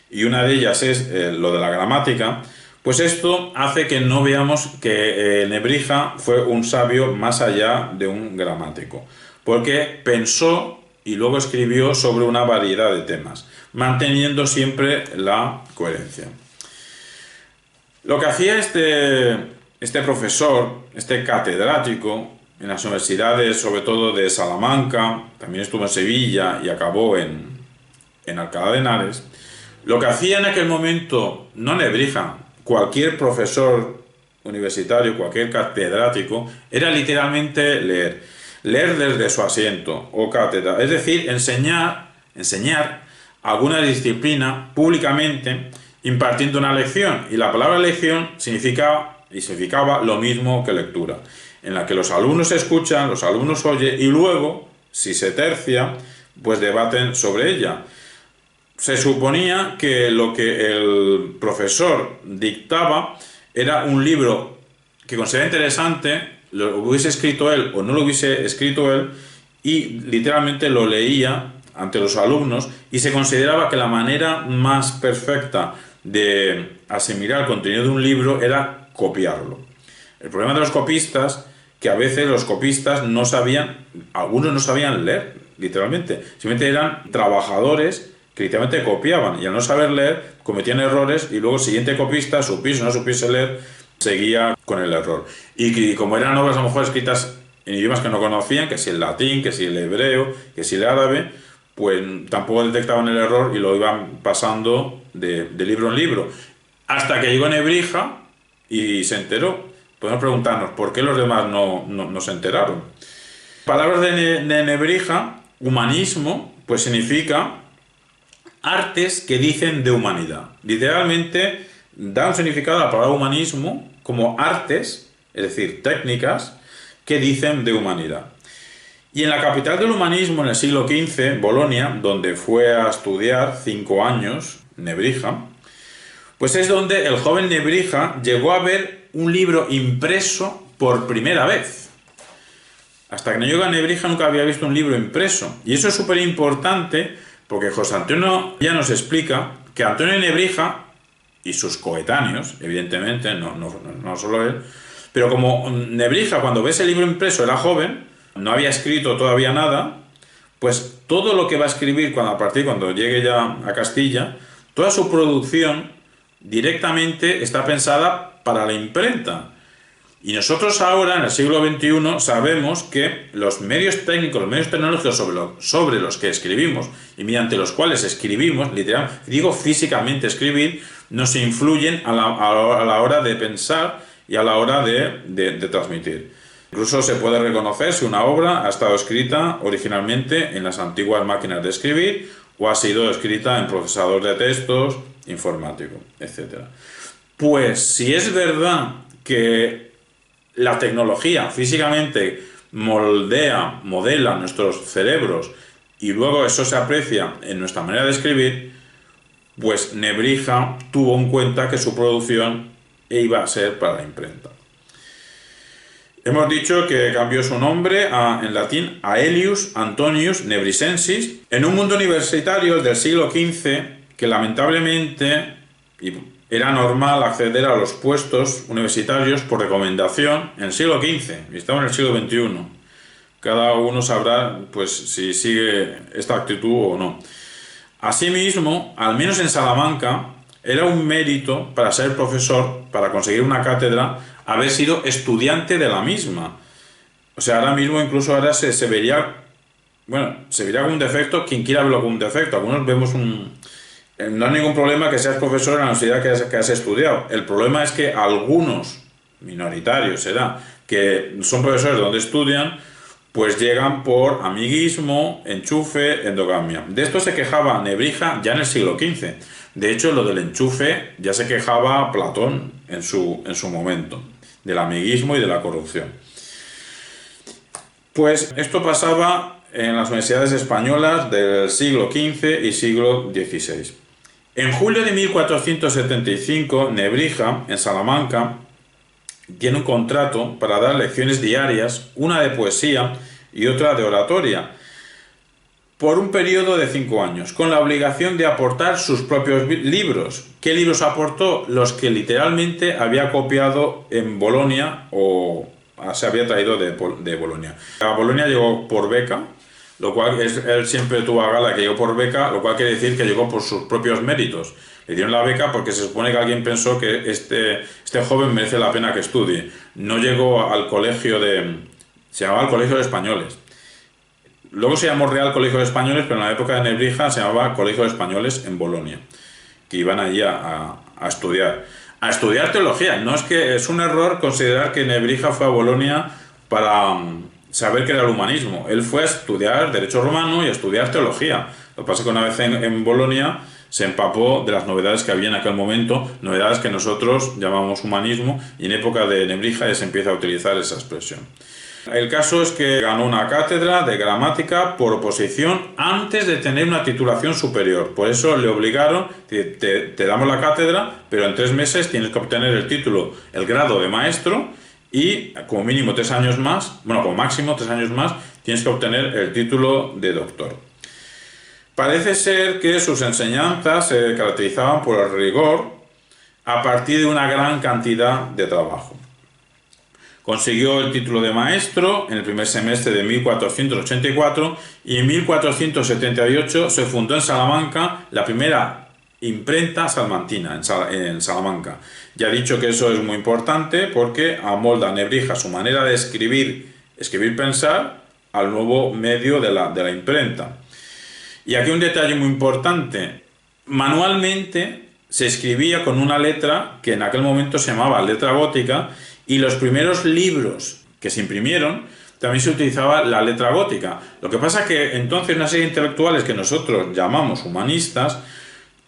y una de ellas es lo de la gramática, pues esto hace que no veamos que Nebrija fue un sabio más allá de un gramático, porque pensó y luego escribió sobre una variedad de temas, manteniendo siempre la coherencia. Lo que hacía este profesor, este catedrático, en las universidades, sobre todo de Salamanca, también estuvo en Sevilla y acabó en Alcalá de Henares, lo que hacía en aquel momento, no Nebrija, cualquier profesor universitario, cualquier catedrático, era literalmente leer desde su asiento o cátedra, es decir, enseñar alguna disciplina públicamente impartiendo una lección, y la palabra lección significaba lo mismo que lectura, en la que los alumnos escuchan, los alumnos oyen y luego, si se tercia, pues debaten sobre ella. Se suponía que lo que el profesor dictaba era un libro que consideraba interesante, lo hubiese escrito él o no lo hubiese escrito él, y literalmente lo leía ante los alumnos, y se consideraba que la manera más perfecta de asimilar el contenido de un libro era copiarlo. El problema de los copistas, que a veces los copistas algunos no sabían leer, literalmente, simplemente eran trabajadores que literalmente copiaban, y al no saber leer cometían errores, y luego el siguiente copista, supiese o no supiese leer, seguía con el error. Y como eran obras a lo mejor escritas en idiomas que no conocían, que si el latín, que si el hebreo, que si el árabe, pues tampoco detectaban el error y lo iban pasando de libro en libro. Hasta que llegó Nebrija y se enteró. Podemos preguntarnos, ¿por qué los demás no se enteraron? Palabras de Nebrija, humanismo, pues significa artes que dicen de humanidad. Literalmente da un significado a la palabra humanismo como artes, es decir, técnicas, que dicen de humanidad. Y en la capital del humanismo, en el siglo XV, Bolonia, donde fue a estudiar 5 años, Nebrija, pues es donde el joven Nebrija llegó a ver un libro impreso por primera vez. Hasta que no llegó a Nebrija nunca había visto un libro impreso. Y eso es súper importante porque José Antonio ya nos explica que Antonio de Nebrija y sus coetáneos, evidentemente, no solo él, pero como Nebrija cuando ve ese libro impreso era joven, no había escrito todavía nada, pues todo lo que va a escribir cuando llegue ya a Castilla, toda su producción directamente está pensada para la imprenta. Y nosotros ahora, en el siglo XXI, sabemos que los medios técnicos, los medios tecnológicos sobre los que escribimos y mediante los cuales escribimos, literalmente, digo físicamente escribir, nos influyen a la hora de pensar y a la hora de transmitir. Incluso se puede reconocer si una obra ha estado escrita originalmente en las antiguas máquinas de escribir o ha sido escrita en procesador de textos informático, etcétera. Pues si es verdad que la tecnología físicamente modela nuestros cerebros y luego eso se aprecia en nuestra manera de escribir, pues Nebrija tuvo en cuenta que su producción iba a ser para la imprenta. Hemos dicho que cambió su nombre en latín a Aelius Antonius Nebrisensis en un mundo universitario del siglo XV que lamentablemente era normal acceder a los puestos universitarios por recomendación en el siglo XV y estamos en el siglo XXI. Cada uno sabrá pues si sigue esta actitud o no. Asimismo, al menos en Salamanca, era un mérito para ser profesor, para conseguir una cátedra, haber sido estudiante de la misma. O sea, ahora mismo incluso ahora se vería, bueno, se vería como un defecto quien quiera verlo como un defecto. Algunos vemos no hay ningún problema que seas profesor en la universidad que has estudiado. El problema es que algunos, minoritarios será, que son profesores donde estudian, pues llegan por amiguismo, enchufe, endogamia. De esto se quejaba Nebrija ya en el siglo XV. De hecho, lo del enchufe ya se quejaba Platón en su momento, del amiguismo y de la corrupción. Pues esto pasaba en las universidades españolas del siglo XV y siglo XVI. En julio de 1475, Nebrija, en Salamanca, tiene un contrato para dar lecciones diarias, una de poesía y otra de oratoria, por un periodo de 5 años, con la obligación de aportar sus propios libros. ¿Qué libros aportó? Los que literalmente había copiado en Bolonia o se había traído de Bolonia. A Bolonia llegó por beca, lo cual él siempre tuvo a gala que llegó por beca, lo cual quiere decir que llegó por sus propios méritos. Le dieron la beca porque se supone que alguien pensó que este joven merece la pena que estudie. No llegó al colegio se llamaba el Colegio de Españoles. Luego se llamó Real Colegio de Españoles, pero en la época de Nebrija se llamaba Colegio de Españoles en Bolonia, que iban allí a estudiar. A estudiar teología. No es que es un error considerar que Nebrija fue a Bolonia para saber qué era el humanismo. Él fue a estudiar derecho romano y a estudiar teología. Lo que pasa es que una vez en Bolonia se empapó de las novedades que había en aquel momento, novedades que nosotros llamamos humanismo, y en época de Nebrija ya se empieza a utilizar esa expresión. El caso es que ganó una cátedra de gramática por oposición antes de tener una titulación superior. Por eso le obligaron, te damos la cátedra, pero en 3 meses tienes que obtener el título, el grado de maestro, y como mínimo 3 años más, bueno, como máximo 3 años más, tienes que obtener el título de doctor. Parece ser que sus enseñanzas se caracterizaban por el rigor a partir de una gran cantidad de trabajo. Consiguió el título de maestro en el primer semestre de 1484 y en 1478 se fundó en Salamanca la primera imprenta salmantina en Salamanca. Ya he dicho que eso es muy importante porque amolda Nebrija su manera de escribir pensar al nuevo medio de la imprenta. Y aquí un detalle muy importante. Manualmente se escribía con una letra que en aquel momento se llamaba letra gótica, y los primeros libros que se imprimieron también se utilizaba la letra gótica. Lo que pasa es que entonces una serie de intelectuales que nosotros llamamos humanistas,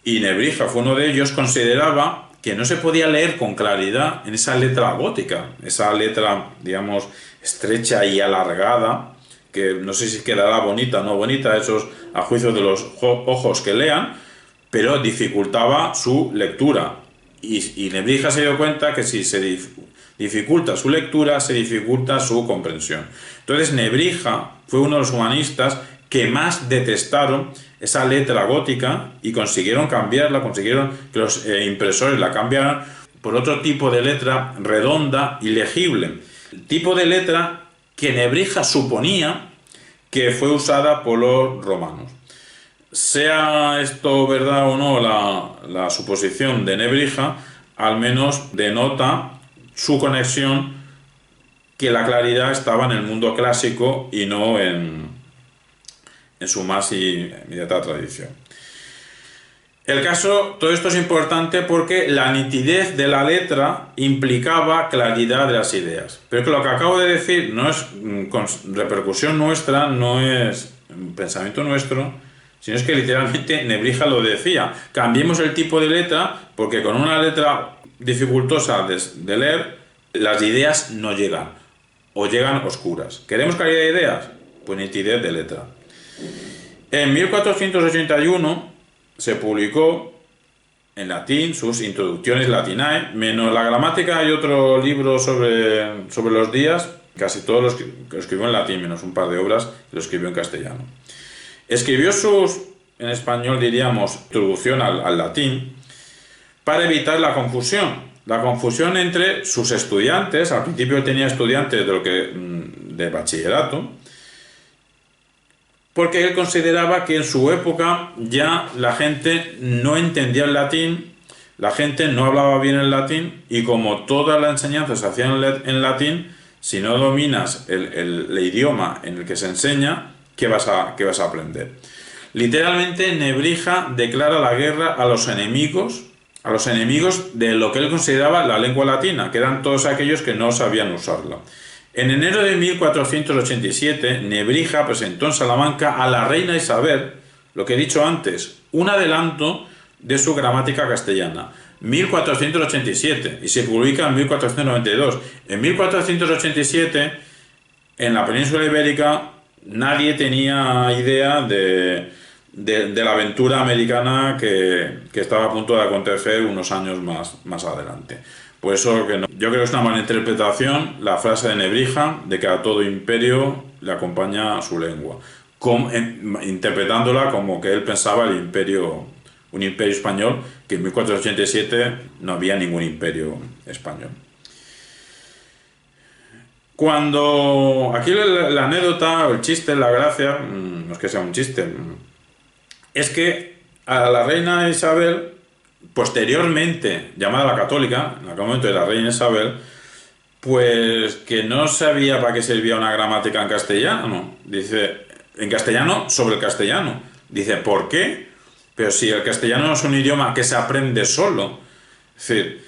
y Nebrija fue uno de ellos, consideraba que no se podía leer con claridad en esa letra gótica, esa letra, digamos, estrecha y alargada, que no sé si quedará bonita o no bonita, esos a juicio de los ojos que lean, pero dificultaba su lectura. Y Nebrija se dio cuenta que si se dificulta su lectura, se dificulta su comprensión. Entonces Nebrija fue uno de los humanistas que más detestaron esa letra gótica y consiguieron cambiarla, consiguieron que los impresores la cambiaran por otro tipo de letra redonda y legible. El tipo de letra que Nebrija suponía que fue usada por los romanos. Sea esto verdad o no la suposición de Nebrija, al menos denota su conexión, que la claridad estaba en el mundo clásico y no en su más inmediata tradición. El caso, todo esto es importante porque la nitidez de la letra implicaba claridad de las ideas. Pero que lo que acabo de decir no es con repercusión nuestra, no es un pensamiento nuestro, sino es que literalmente Nebrija lo decía. Cambiemos el tipo de letra porque con una letra dificultosa de leer, las ideas no llegan o llegan oscuras. ¿Queremos calidad de ideas? Pues nitidez de letra. En 1481 se publicó en latín sus Introducciones Latinae, menos la gramática y otro libro sobre los días, casi todos los que escribió en latín, menos un par de obras que lo escribió en castellano. Escribió en español diríamos, introducción al latín, para evitar la confusión entre sus estudiantes. Al principio tenía estudiantes de bachillerato, porque él consideraba que en su época ya la gente no entendía el latín, la gente no hablaba bien el latín, y como toda la enseñanza se hacía en latín, si no dominas el idioma en el que se enseña, ¿qué vas a aprender? Literalmente Nebrija declara la guerra a los enemigos de lo que él consideraba la lengua latina, que eran todos aquellos que no sabían usarla. En enero de 1487, Nebrija presentó en Salamanca a la reina Isabel, lo que he dicho antes, un adelanto de su gramática castellana, 1487, y se publica en 1492. En 1487, en la península ibérica, nadie tenía idea de la aventura americana que estaba a punto de acontecer unos años más adelante. Por eso yo creo que es una mala interpretación la frase de Nebrija de que a todo imperio le acompaña su lengua, interpretándola como que él pensaba un imperio español, que en 1487 no había ningún imperio español. Cuando aquí la anécdota, el chiste, la gracia, no es que sea un chiste, es que a la reina Isabel, posteriormente llamada la católica, en aquel momento de la reina Isabel, pues que no sabía para qué servía una gramática en castellano. Dice, en castellano sobre el castellano. Dice, ¿por qué? Pero si el castellano no es un idioma que se aprende solo. Es decir,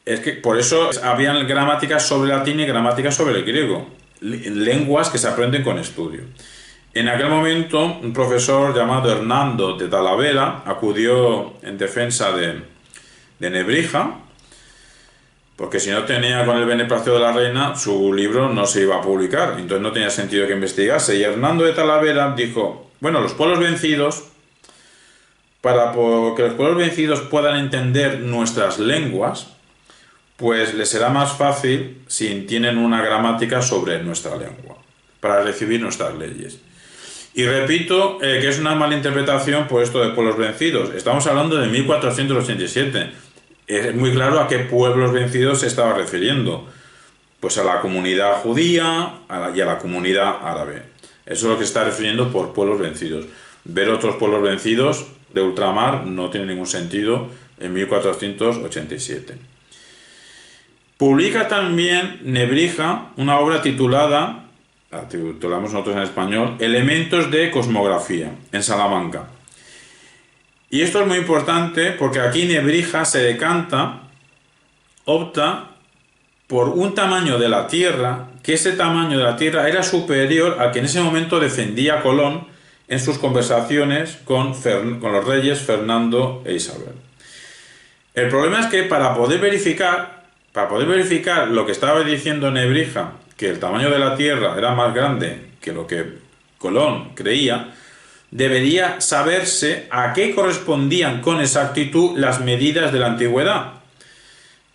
es que por eso habían gramáticas sobre el latín y gramáticas sobre el griego. Lenguas que se aprenden con estudio. En aquel momento, un profesor llamado Hernando de Talavera acudió en defensa de Nebrija, porque si no tenía con el beneplácito de la reina, su libro no se iba a publicar, entonces no tenía sentido que investigase. Y Hernando de Talavera dijo, bueno, los pueblos vencidos, para que los pueblos vencidos puedan entender nuestras lenguas, pues les será más fácil si tienen una gramática sobre nuestra lengua, para recibir nuestras leyes. Y repito que es una mala interpretación por esto de pueblos vencidos. Estamos hablando de 1487. Es muy claro a qué pueblos vencidos se estaba refiriendo. Pues a la comunidad judía y a la comunidad árabe. Eso es lo que se está refiriendo por pueblos vencidos. Ver otros pueblos vencidos de ultramar no tiene ningún sentido en 1487. Publica también Nebrija una obra titulada, la titulamos nosotros en español, Elementos de Cosmografía, en Salamanca. Y esto es muy importante porque aquí Nebrija se decanta, opta por un tamaño de la Tierra, que ese tamaño de la Tierra era superior al que en ese momento defendía Colón en sus conversaciones con los reyes Fernando e Isabel. El problema es que para poder verificar lo que estaba diciendo Nebrija, que el tamaño de la Tierra era más grande que lo que Colón creía, debería saberse a qué correspondían con exactitud las medidas de la antigüedad.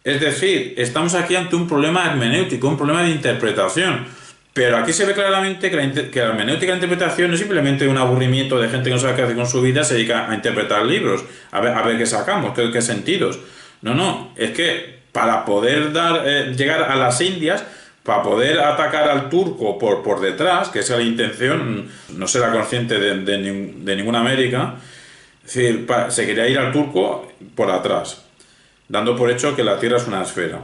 Es decir, estamos aquí ante un problema hermenéutico, un problema de interpretación. Pero aquí se ve claramente que la hermenéutica y la interpretación no es simplemente un aburrimiento de gente que no sabe qué hacer con su vida, se dedica a interpretar libros, a ver qué sacamos, qué sentidos. No, es que para poder llegar a las Indias, para poder atacar al turco por detrás, que esa es la intención, no será consciente de ninguna América, es decir, se quería ir al turco por atrás, dando por hecho que la Tierra es una esfera.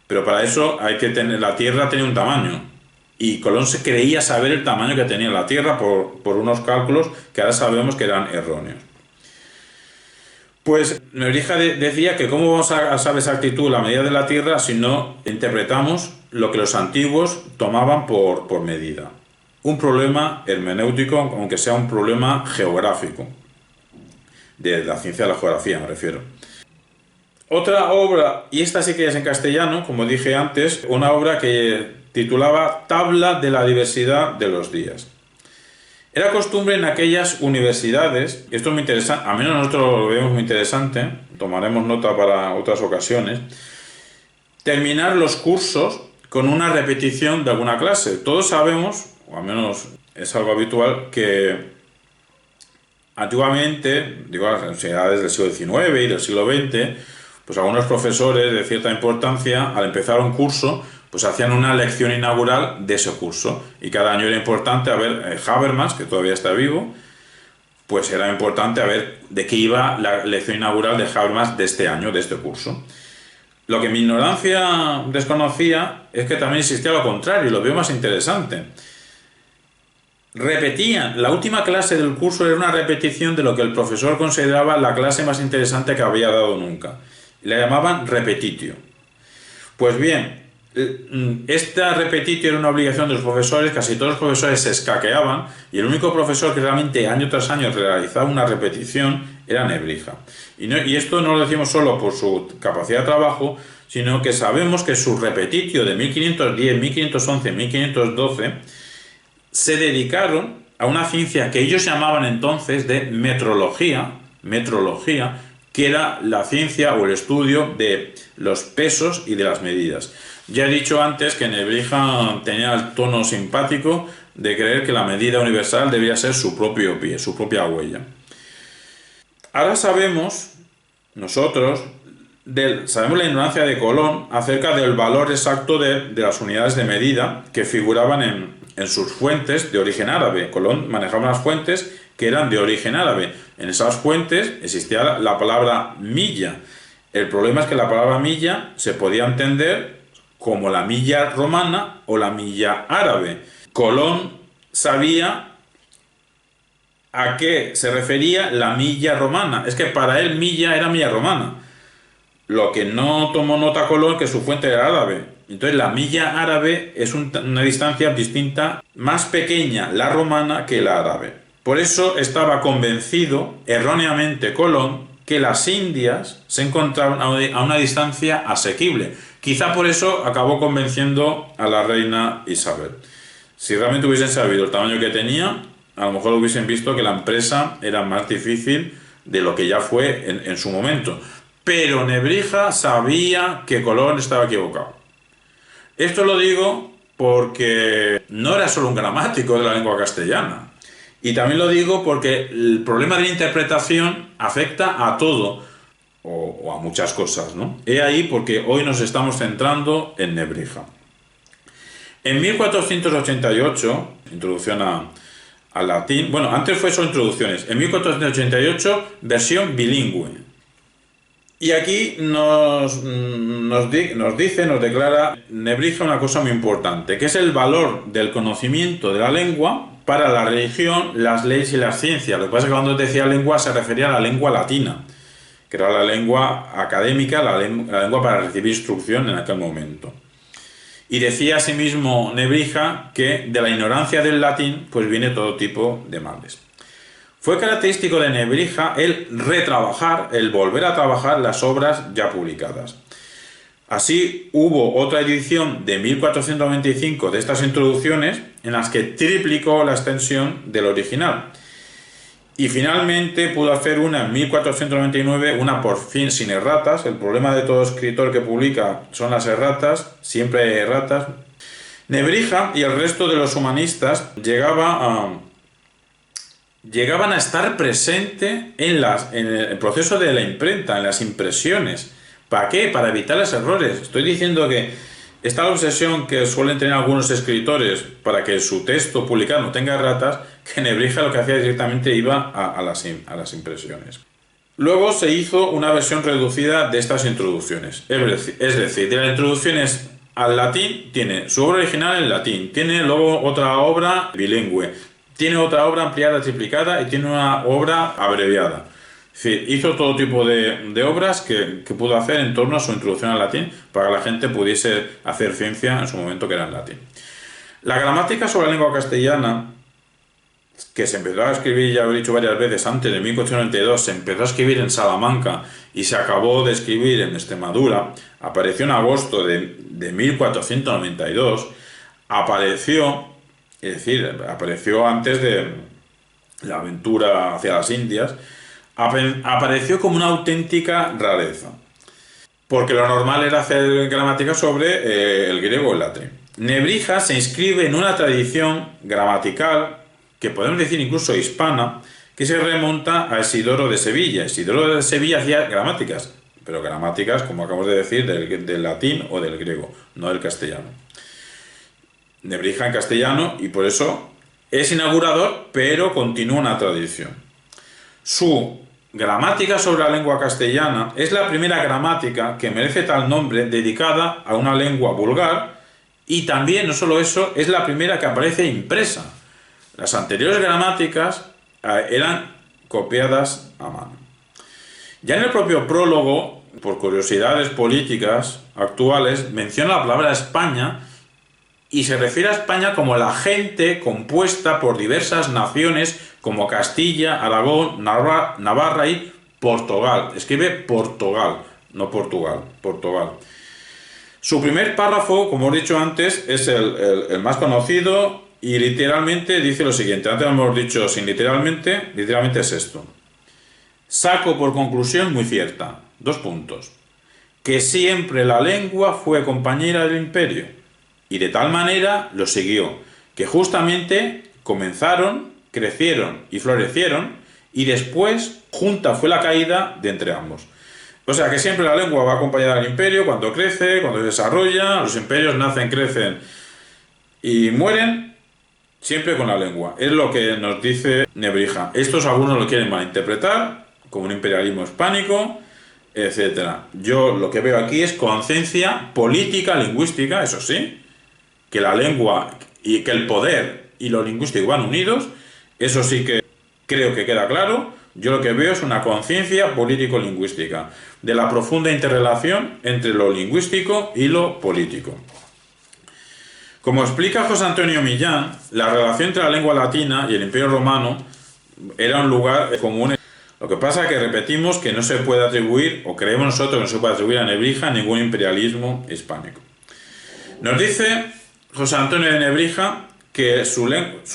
Pero para eso la Tierra tiene un tamaño. Y Colón se creía saber el tamaño que tenía la Tierra por unos cálculos que ahora sabemos que eran erróneos. Pues Nebrija decía que cómo vamos a saber exactitud la medida de la Tierra si no interpretamos lo que los antiguos tomaban por medida. un problema hermenéutico, aunque sea un problema geográfico, de la ciencia de la geografía me refiero. Otra obra, y esta sí que es en castellano, como dije antes, una obra que titulaba Tabla de la diversidad de los días. Era costumbre en aquellas universidades, y esto es muy interesante, a menos nosotros lo vemos muy interesante, tomaremos nota para otras ocasiones, terminar los cursos con una repetición de alguna clase. Todos sabemos, o al menos es algo habitual, que antiguamente, digo, las universidades del siglo XIX y del siglo XX, pues algunos profesores de cierta importancia, al empezar un curso, pues hacían una lección inaugural de ese curso. Y cada año era importante, a ver, Habermas, que todavía está vivo, pues era importante a ver de qué iba la lección inaugural de Habermas de este año, de este curso. Lo que mi ignorancia desconocía es que también existía lo contrario, y lo veo más interesante. Repetían, la última clase del curso era una repetición de lo que el profesor consideraba la clase más interesante que había dado nunca. La llamaban repetitio. Pues bien, esta repetitio era una obligación de los profesores, casi todos los profesores se escaqueaban, y el único profesor que realmente año tras año realizaba una repetición era Nebrija. Y esto no lo decimos solo por su capacidad de trabajo, sino que sabemos que su repetitio de 1510, 1511, 1512 se dedicaron a una ciencia que ellos llamaban entonces de metrología, que era la ciencia o el estudio de los pesos y de las medidas. Ya he dicho antes que Nebrija tenía el tono simpático de creer que la medida universal debía ser su propio pie, su propia huella. Ahora sabemos, nosotros, sabemos la ignorancia de Colón acerca del valor exacto de las unidades de medida que figuraban en sus fuentes de origen árabe. Colón manejaba unas fuentes que eran de origen árabe. En esas fuentes existía la palabra milla. El problema es que la palabra milla se podía entender como la milla romana o la milla árabe. Colón sabía a qué se refería la milla romana. Es que para él milla era milla romana. Lo que no tomó nota Colón que su fuente era árabe. Entonces la milla árabe es una distancia distinta, más pequeña la romana que la árabe. Por eso estaba convencido, erróneamente Colón, que las Indias se encontraban a una distancia asequible. Quizá por eso acabó convenciendo a la reina Isabel. Si realmente hubiesen sabido el tamaño que tenía, a lo mejor hubiesen visto que la empresa era más difícil de lo que ya fue en su momento. Pero Nebrija sabía que Colón estaba equivocado. Esto lo digo porque no era solo un gramático de la lengua castellana. Y también lo digo porque el problema de la interpretación afecta a todo, o a muchas cosas, ¿no? He ahí porque hoy nos estamos centrando en Nebrija. En 1488, introducción al latín, bueno, antes fue solo introducciones, en 1488, versión bilingüe. Y aquí nos declara Nebrija una cosa muy importante, que es el valor del conocimiento de la lengua para la religión, las leyes y las ciencias. Lo que pasa es que cuando decía lengua se refería a la lengua latina, que era la lengua académica, la lengua para recibir instrucción en aquel momento. Y decía asimismo Nebrija que de la ignorancia del latín pues viene todo tipo de males. Fue característico de Nebrija el retrabajar, el volver a trabajar las obras ya publicadas. Así hubo otra edición de 1495 de estas introducciones en las que triplicó la extensión del original. Y finalmente pudo hacer una en 1499, una por fin sin erratas. El problema de todo escritor que publica son las erratas, siempre hay erratas. Nebrija y el resto de los humanistas llegaban a estar presente en el proceso de la imprenta, en las impresiones. ¿Para qué? Para evitar los errores. Estoy diciendo que esta obsesión que suelen tener algunos escritores para que su texto publicado no tenga erratas, que Nebrija lo que hacía directamente iba a las impresiones. Luego se hizo una versión reducida de estas introducciones. Es decir, de las introducciones al latín tiene su obra original en latín, tiene luego otra obra bilingüe, tiene otra obra ampliada, triplicada y tiene una obra abreviada. Es decir, hizo todo tipo de obras que pudo hacer en torno a su introducción al latín para que la gente pudiese hacer ciencia en su momento que era en latín. La gramática sobre la lengua castellana, que se empezó a escribir, ya lo he dicho varias veces, antes de 1492, se empezó a escribir en Salamanca y se acabó de escribir en Extremadura, apareció en agosto de 1492, apareció, es decir, apareció antes de la aventura hacia las Indias, apareció como una auténtica rareza, porque lo normal era hacer gramática sobre el griego o el latín. Nebrija se inscribe en una tradición gramatical que podemos decir incluso hispana, que se remonta a Isidoro de Sevilla. Isidoro de Sevilla hacía gramáticas, pero gramáticas, como acabamos de decir, del latín o del griego, no del castellano. Nebrija en castellano, y por eso es inaugurador, pero continúa una tradición. Su gramática sobre la lengua castellana es la primera gramática que merece tal nombre, dedicada a una lengua vulgar, y también, no solo eso, es la primera que aparece impresa. Las anteriores gramáticas eran copiadas a mano. Ya en el propio prólogo, por curiosidades políticas actuales, menciona la palabra España y se refiere a España como la gente compuesta por diversas naciones como Castilla, Aragón, Navarra y Portugal. Escribe Portugal, no Portugal, Portugal. Su primer párrafo, como he dicho antes, es el más conocido. Y literalmente dice lo siguiente, antes hemos dicho sin literalmente es esto. Saco por conclusión muy cierta, que siempre la lengua fue compañera del imperio, y de tal manera lo siguió, que justamente comenzaron, crecieron y florecieron, y después junta fue la caída de entre ambos. O sea que siempre la lengua va acompañada del imperio, cuando crece, cuando se desarrolla, los imperios nacen, crecen y mueren, siempre con la lengua. Es lo que nos dice Nebrija. Estos algunos lo quieren malinterpretar como un imperialismo hispánico, etc. Yo lo que veo aquí es conciencia política, lingüística, eso sí, que la lengua y que el poder y lo lingüístico van unidos, eso sí que creo que queda claro. Yo lo que veo es una conciencia político-lingüística, de la profunda interrelación entre lo lingüístico y lo político. Como explica José Antonio Millán, la relación entre la lengua latina y el Imperio Romano era un lugar común. Lo que pasa es que repetimos que no se puede atribuir, o creemos nosotros que no se puede atribuir a Nebrija ningún imperialismo hispánico. Nos dice José Antonio de Nebrija que su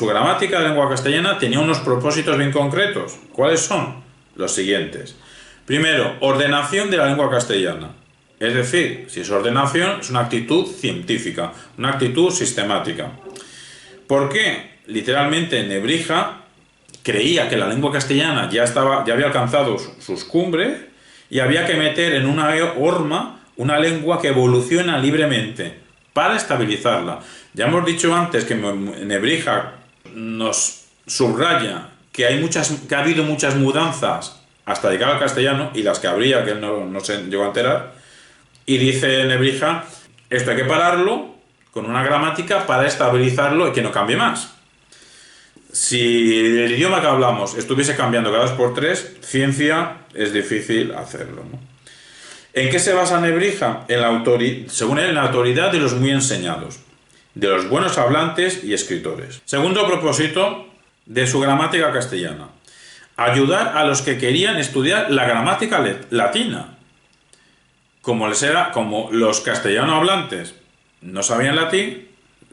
gramática de lengua castellana tenía unos propósitos bien concretos. ¿Cuáles son? Los siguientes. Primero, ordenación de la lengua castellana. Es decir, si es ordenación, es una actitud científica, una actitud sistemática. ¿Por qué? Literalmente Nebrija creía que la lengua castellana ya había alcanzado sus cumbres y había que meter en una horma una lengua que evoluciona libremente para estabilizarla. Ya hemos dicho antes que Nebrija nos subraya que ha habido muchas mudanzas hasta llegar al castellano, y las que habría que él no se llegó a enterar. Y dice Nebrija, esto hay que pararlo con una gramática para estabilizarlo y que no cambie más. Si el idioma que hablamos estuviese cambiando cada 2 por 3, ciencia es difícil hacerlo, ¿no? ¿En qué se basa Nebrija? Según él, en la autoridad de los muy enseñados, de los buenos hablantes y escritores. Segundo propósito de su gramática castellana: ayudar a los que querían estudiar la gramática latina. Como los castellano hablantes no sabían latín,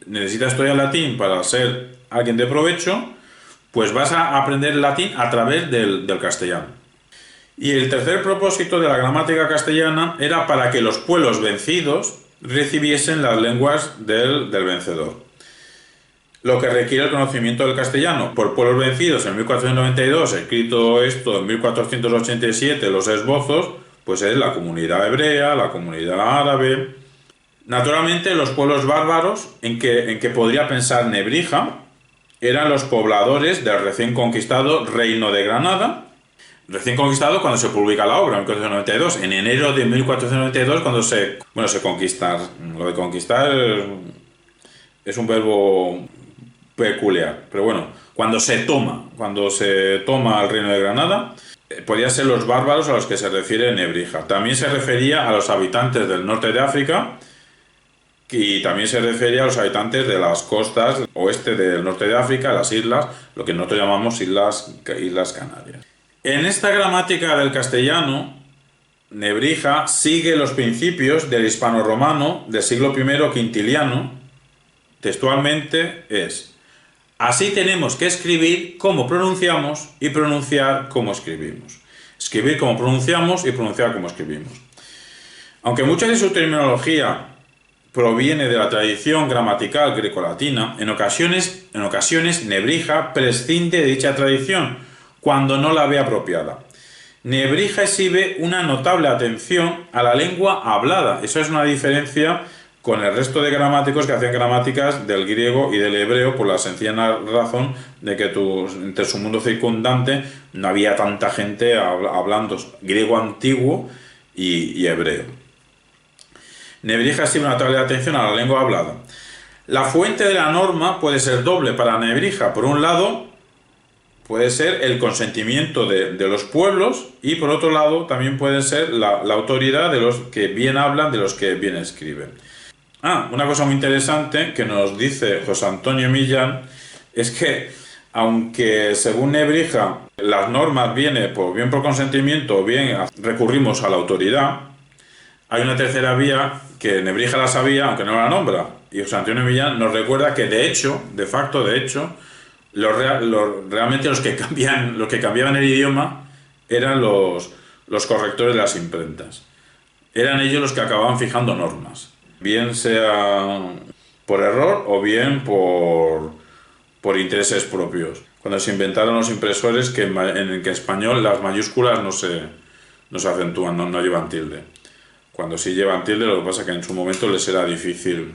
necesitas estudiar latín para ser alguien de provecho, pues vas a aprender latín a través del castellano. Y el tercer propósito de la gramática castellana era para que los pueblos vencidos recibiesen las lenguas del vencedor. Lo que requiere el conocimiento del castellano. Por pueblos vencidos en 1492, escrito esto en 1487, los esbozos, pues es la comunidad hebrea, la comunidad árabe. Naturalmente, los pueblos bárbaros en que podría pensar Nebrija eran los pobladores del recién conquistado Reino de Granada, recién conquistado cuando se publica la obra, en 1492. En enero de 1492, cuando se conquistar. Lo de conquistar es un verbo peculiar, pero bueno, cuando se toma el Reino de Granada, podían ser los bárbaros a los que se refiere Nebrija. También se refería a los habitantes del norte de África, Y también se refería a los habitantes de las costas oeste del norte de África, las islas, lo que nosotros llamamos islas Canarias. En esta gramática del castellano, Nebrija sigue los principios del hispano-romano del siglo I quintiliano. Textualmente es: así tenemos que escribir como pronunciamos y pronunciar como escribimos. Escribir como pronunciamos y pronunciar como escribimos. Aunque mucha de su terminología proviene de la tradición gramatical grecolatina, en ocasiones Nebrija prescinde de dicha tradición cuando no la ve apropiada. Nebrija exhibe una notable atención a la lengua hablada. Eso es una diferencia con el resto de gramáticos que hacían gramáticas del griego y del hebreo, por la sencilla razón de que entre su mundo circundante no había tanta gente hablando griego antiguo y hebreo. Nebrija exhibe una notable atención a la lengua hablada. La fuente de la norma puede ser doble para Nebrija. Por un lado, puede ser el consentimiento de los pueblos, y por otro lado también puede ser la autoridad de los que bien hablan, de los que bien escriben. Una cosa muy interesante que nos dice José Antonio Millán es que, aunque según Nebrija las normas vienen bien por consentimiento o bien recurrimos a la autoridad, hay una tercera vía que Nebrija la sabía, aunque no la nombra, y José Antonio Millán nos recuerda que de facto, realmente los que cambiaban el idioma eran los correctores de las imprentas. Eran ellos los que acababan fijando normas, bien sea por error o bien por intereses propios. Cuando se inventaron los impresores, en el español las mayúsculas no se acentúan, no llevan tilde. Cuando sí llevan tilde, lo que pasa es que en su momento les era difícil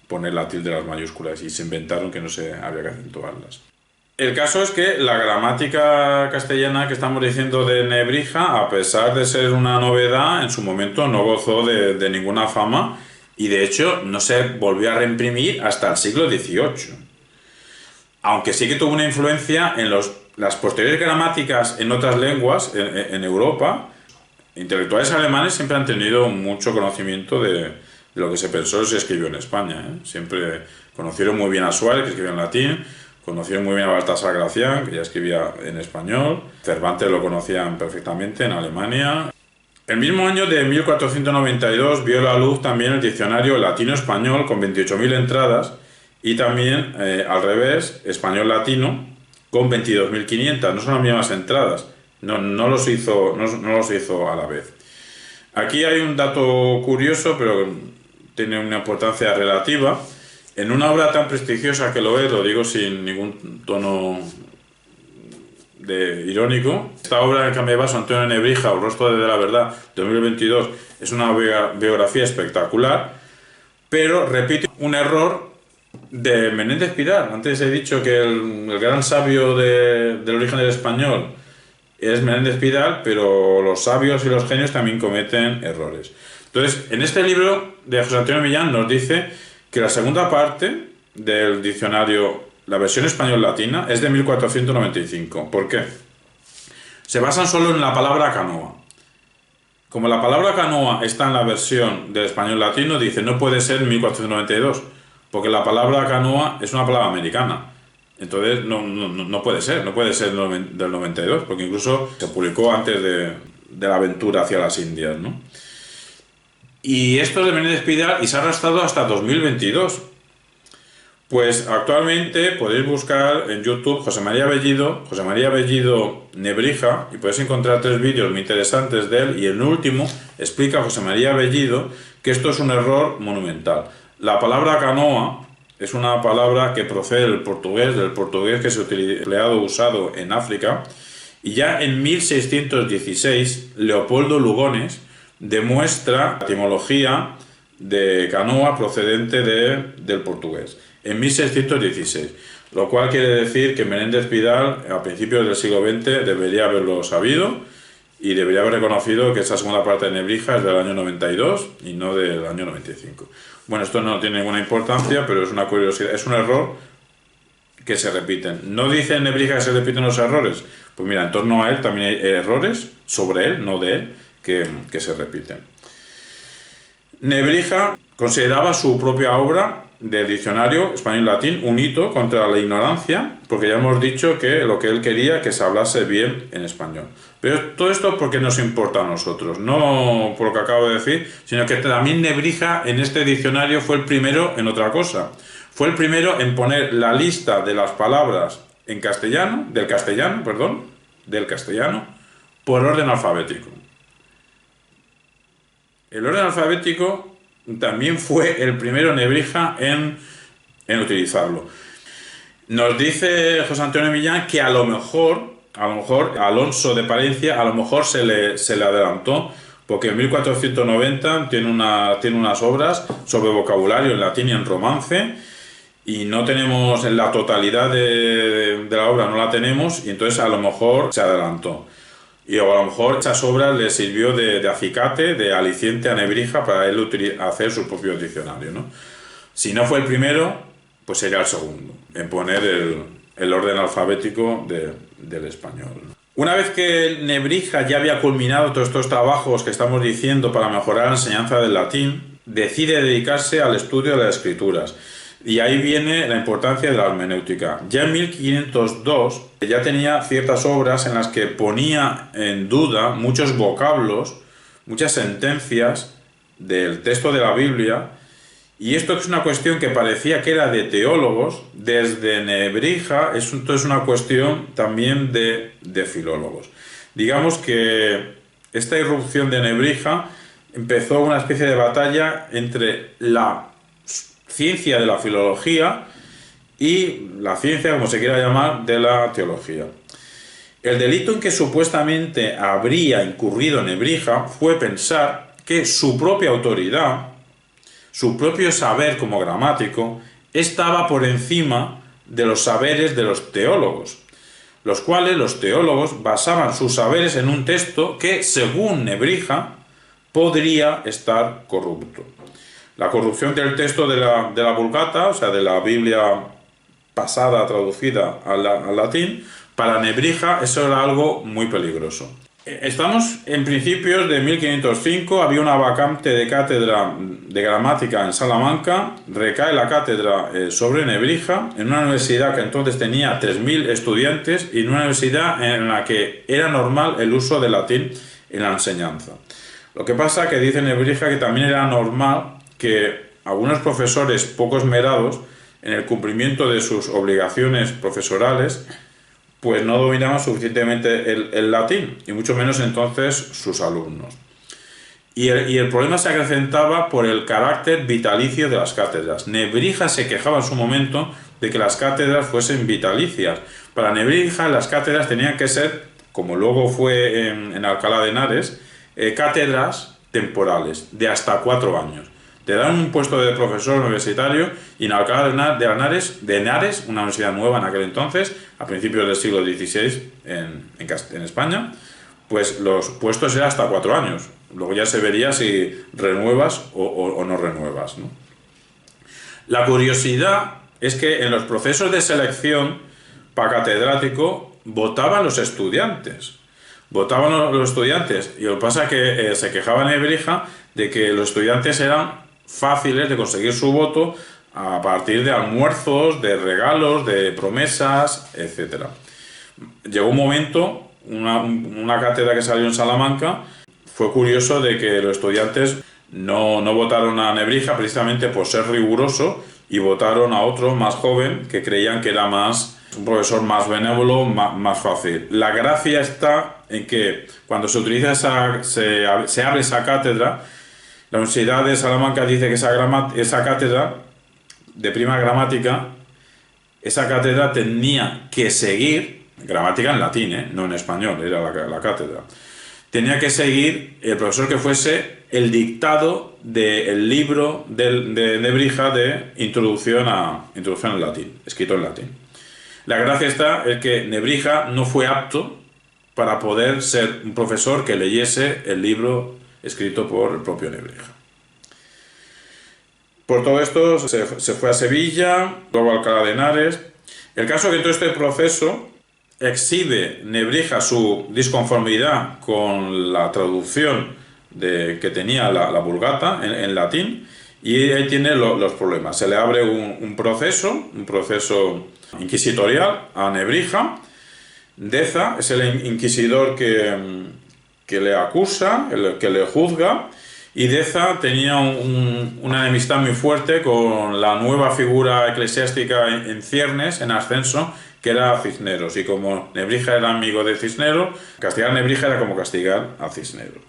poner la tilde a las mayúsculas y se inventaron que no se había que acentuarlas. El caso es que la gramática castellana que estamos diciendo de Nebrija, a pesar de ser una novedad, en su momento no gozó de ninguna fama, y de hecho no se volvió a reimprimir hasta el siglo XVIII. Aunque sí que tuvo una influencia en las posteriores gramáticas en otras lenguas en Europa. Intelectuales alemanes siempre han tenido mucho conocimiento de lo que se pensó y se escribió en España. Siempre conocieron muy bien a Suárez, que escribía en latín, conocieron muy bien a Baltasar Gracián, que ya escribía en español. Cervantes lo conocían perfectamente en Alemania. El mismo año de 1492 vio la luz también el diccionario latino-español con 28.000 entradas, y también, al revés, español-latino con 22.500. No son las mismas entradas. No los hizo a la vez. Aquí hay un dato curioso, pero tiene una importancia relativa. En una obra tan prestigiosa que lo es, lo digo sin ningún tono irónico, esta obra que me baso, Antonio Nebrija, El rostro de la verdad, 2022, es una biografía espectacular, pero repite un error de Menéndez Pidal. Antes he dicho que el gran sabio del origen del español es Menéndez Pidal, pero los sabios y los genios también cometen errores. Entonces, en este libro de José Antonio Millán nos dice que la segunda parte del diccionario, la versión español-latina, es de 1495. ¿Por qué? Se basan solo en la palabra canoa. Como la palabra canoa está en la versión del español-latino, dice no puede ser 1492, porque la palabra canoa es una palabra americana. Entonces no puede ser del 92, porque incluso se publicó antes de la aventura hacia las Indias, ¿no? Y esto es de Menéndez Pidal y se ha arrastrado hasta 2022. Pues actualmente podéis buscar en YouTube José María Bellido Nebrija, y podéis encontrar 3 vídeos muy interesantes de él, y en el último explica José María Bellido que esto es un error monumental. La palabra canoa es una palabra que procede del portugués que se ha usado en África, y ya en 1616 Leopoldo Lugones demuestra la etimología de canoa procedente del portugués, en 1616, lo cual quiere decir que Menéndez Pidal a principios del siglo XX debería haberlo sabido y debería haber reconocido que esa segunda parte de Nebrija es del año 92 y no del año 95. Bueno, esto no tiene ninguna importancia, pero es una curiosidad, es un error que se repiten. ¿No dice Nebrija que se repiten los errores? Pues mira, en torno a él también hay errores, sobre él, no de él, que se repiten. Nebrija consideraba su propia obra de diccionario español-latín un hito contra la ignorancia, porque ya hemos dicho que lo que él quería que se hablase bien en español. Pero todo esto porque nos importa a nosotros, no por lo que acabo de decir, sino que también Nebrija en este diccionario fue el primero en otra cosa. Fue el primero en poner la lista de las palabras en castellano, del castellano, por orden alfabético. El orden alfabético también fue el primero Nebrija en utilizarlo. Nos dice José Antonio Millán que a lo mejor Alonso de Palencia a lo mejor se le adelantó, porque en 1490 tiene unas obras sobre vocabulario en latín y en romance, y no tenemos en la totalidad de la obra, no la tenemos, y entonces a lo mejor se adelantó. Y a lo mejor esas obras le sirvió de acicate, de aliciente a Nebrija para él hacer su propio diccionario, ¿no? Si no fue el primero, pues sería el segundo, en poner el orden alfabético del español. Una vez que Nebrija ya había culminado todos estos trabajos que estamos diciendo para mejorar la enseñanza del latín, decide dedicarse al estudio de las escrituras. Y ahí viene la importancia de la hermenéutica. Ya en 1502 ya tenía ciertas obras en las que ponía en duda muchos vocablos, muchas sentencias del texto de la Biblia, y esto es una cuestión que parecía que era de teólogos. Desde Nebrija esto es una cuestión también de filólogos. Digamos que esta irrupción de Nebrija empezó una especie de batalla entre la ciencia de la filología y la ciencia, como se quiera llamar, de la teología. El delito en que supuestamente habría incurrido Nebrija fue pensar que su propia autoridad, su propio saber como gramático, estaba por encima de los saberes de los teólogos, los cuales los teólogos basaban sus saberes en un texto que, según Nebrija, podría estar corrupto. La corrupción del texto de la Vulgata, o sea, de la Biblia pasada traducida al latín, para Nebrija eso era algo muy peligroso. Estamos en principios de 1505, había una vacante de cátedra de gramática en Salamanca, recae la cátedra sobre Nebrija, en una universidad que entonces tenía 3.000 estudiantes y en una universidad en la que era normal el uso del latín en la enseñanza. Lo que pasa que dice Nebrija que también era normal que algunos profesores poco esmerados en el cumplimiento de sus obligaciones profesorales pues no dominaban suficientemente el latín, y mucho menos entonces sus alumnos. Y el problema se acrecentaba por el carácter vitalicio de las cátedras. Nebrija se quejaba en su momento de que las cátedras fuesen vitalicias. Para Nebrija las cátedras tenían que ser, como luego fue en Alcalá de Henares, cátedras temporales, de hasta 4 años. Te dan un puesto de profesor universitario y en Alcalá de Henares, una universidad nueva en aquel entonces, a principios del siglo XVI en España, pues los puestos eran hasta 4 años. Luego ya se vería si renuevas o no renuevas, ¿no? La curiosidad es que en los procesos de selección para catedrático votaban los estudiantes. Votaban los estudiantes, y lo que pasa es que se quejaba Nebrija de que los estudiantes eran fáciles de conseguir su voto a partir de almuerzos, de regalos, de promesas, etc. Llegó un momento, una cátedra que salió en Salamanca, fue curioso de que los estudiantes no votaron a Nebrija precisamente por ser riguroso y votaron a otro más joven que creían que era un profesor más benévolo, más fácil. La gracia está en que cuando se utiliza se abre esa cátedra, la Universidad de Salamanca dice que esa cátedra de prima gramática, esa cátedra tenía que seguir, gramática en latín, no en español, era la cátedra, tenía que seguir el profesor que fuese el dictado del libro de Nebrija de introducción al latín, escrito en latín. La gracia está en que Nebrija no fue apto para poder ser un profesor que leyese el libro escrito por el propio Nebrija. Por todo esto se fue a Sevilla, luego a Alcalá de Henares. El caso es que en todo este proceso exhibe Nebrija su disconformidad con la traducción que tenía la Vulgata en latín, Y ahí tiene los problemas. Se le abre un proceso inquisitorial a Nebrija. Deza es el inquisidor que le acusa, el que le juzga, y Deza tenía una enemistad muy fuerte con la nueva figura eclesiástica en ciernes, en ascenso, que era Cisneros. Y como Nebrija era amigo de Cisneros, castigar a Nebrija era como castigar a Cisneros.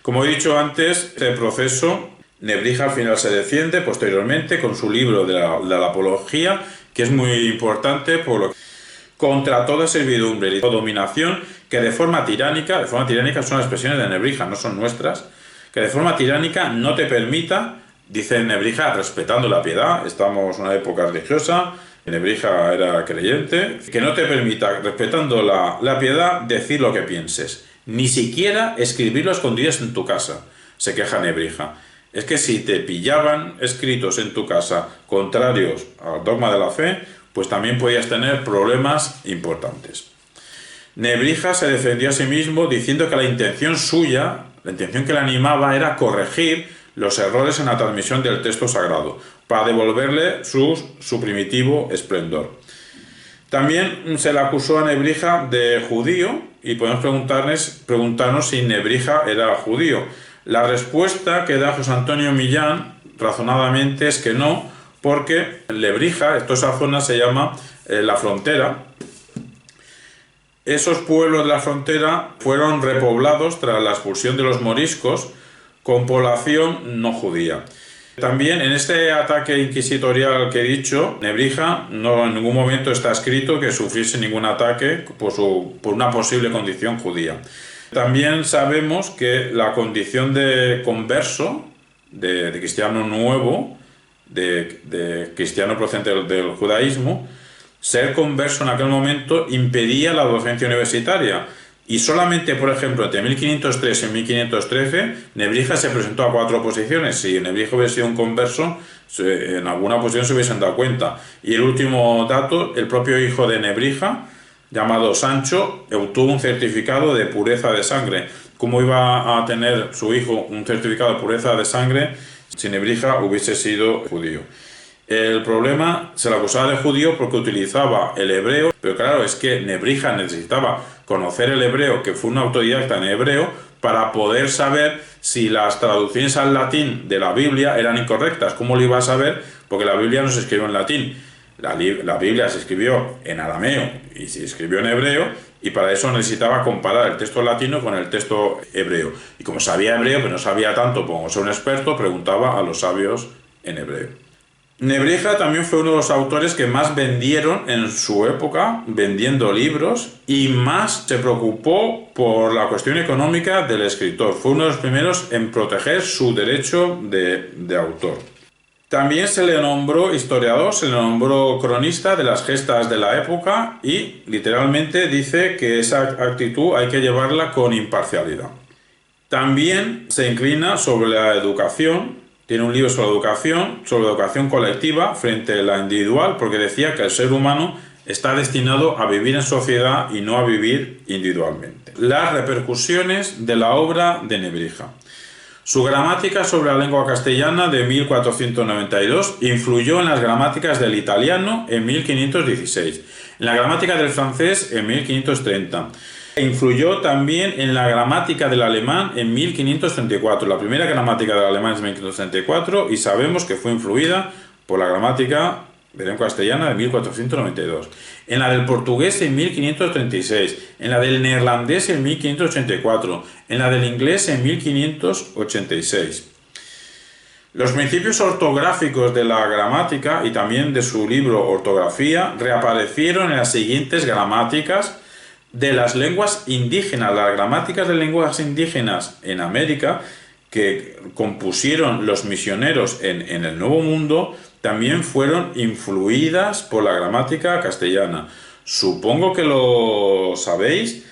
Como he dicho antes, este proceso, Nebrija al final se defiende posteriormente con su libro de la Apología, que es muy importante contra toda servidumbre y toda dominación que de forma tiránica son las expresiones de Nebrija, no son nuestras, que de forma tiránica no te permita, dice Nebrija, respetando la piedad, estamos en una época religiosa, Nebrija era creyente, que no te permita, respetando la piedad, decir lo que pienses, ni siquiera escribirlo a escondidas en tu casa, se queja Nebrija. Es que si te pillaban escritos en tu casa contrarios al dogma de la fe, pues también podías tener problemas importantes. Nebrija se defendió a sí mismo diciendo que la intención suya, la intención que le animaba era corregir los errores en la transmisión del texto sagrado, para devolverle su primitivo esplendor. También se le acusó a Nebrija de judío, y podemos preguntarnos si Nebrija era judío. La respuesta que da José Antonio Millán, razonadamente, es que no, porque Lebrija, esa zona se llama la frontera. Esos pueblos de la frontera fueron repoblados tras la expulsión de los moriscos con población no judía. También en este ataque inquisitorial que he dicho, Nebrija no en ningún momento está escrito que sufriese ningún ataque por una posible condición judía. También sabemos que la condición de converso, de cristiano nuevo, de cristiano procedente del judaísmo, ser converso en aquel momento impedía la docencia universitaria. Y solamente, por ejemplo, entre 1503 y 1513, Nebrija se presentó a 4 oposiciones. Si Nebrija hubiese sido un converso, en alguna oposición se hubiesen dado cuenta. Y el último dato, el propio hijo de Nebrija, llamado Sancho, obtuvo un certificado de pureza de sangre. ¿Cómo iba a tener su hijo un certificado de pureza de sangre si Nebrija hubiese sido judío? El problema, se le acusaba de judío porque utilizaba el hebreo, pero claro, es que Nebrija necesitaba conocer el hebreo, que fue una autodidacta en hebreo, para poder saber si las traducciones al latín de la Biblia eran incorrectas. ¿Cómo lo iba a saber? Porque la Biblia no se escribió en latín. La Biblia se escribió en arameo y se escribió en hebreo, y para eso necesitaba comparar el texto latino con el texto hebreo. Y como sabía hebreo, pero no sabía tanto como ser un experto, preguntaba a los sabios en hebreo. Nebrija también fue uno de los autores que más vendieron en su época, vendiendo libros, y más se preocupó por la cuestión económica del escritor. Fue uno de los primeros en proteger su derecho de autor. También se le nombró historiador, se le nombró cronista de las gestas de la época, y literalmente dice que esa actitud hay que llevarla con imparcialidad. También se inclina sobre la educación. Tiene un libro sobre educación colectiva frente a la individual, porque decía que el ser humano está destinado a vivir en sociedad y no a vivir individualmente. Las repercusiones de la obra de Nebrija. Su gramática sobre la lengua castellana de 1492 influyó en las gramáticas del italiano en 1516, en la gramática del francés en 1530. Influyó también en la gramática del alemán en 1534. La primera gramática del alemán es en 1534 y sabemos que fue influida por la gramática de lengua castellana de 1492. En la del portugués en 1536, en la del neerlandés en 1584, en la del inglés en 1586. Los principios ortográficos de la gramática y también de su libro Ortografía reaparecieron en las siguientes gramáticas de las lenguas indígenas. Las gramáticas de lenguas indígenas en América que compusieron los misioneros en el Nuevo Mundo también fueron influidas por la gramática castellana. Supongo que lo sabéis,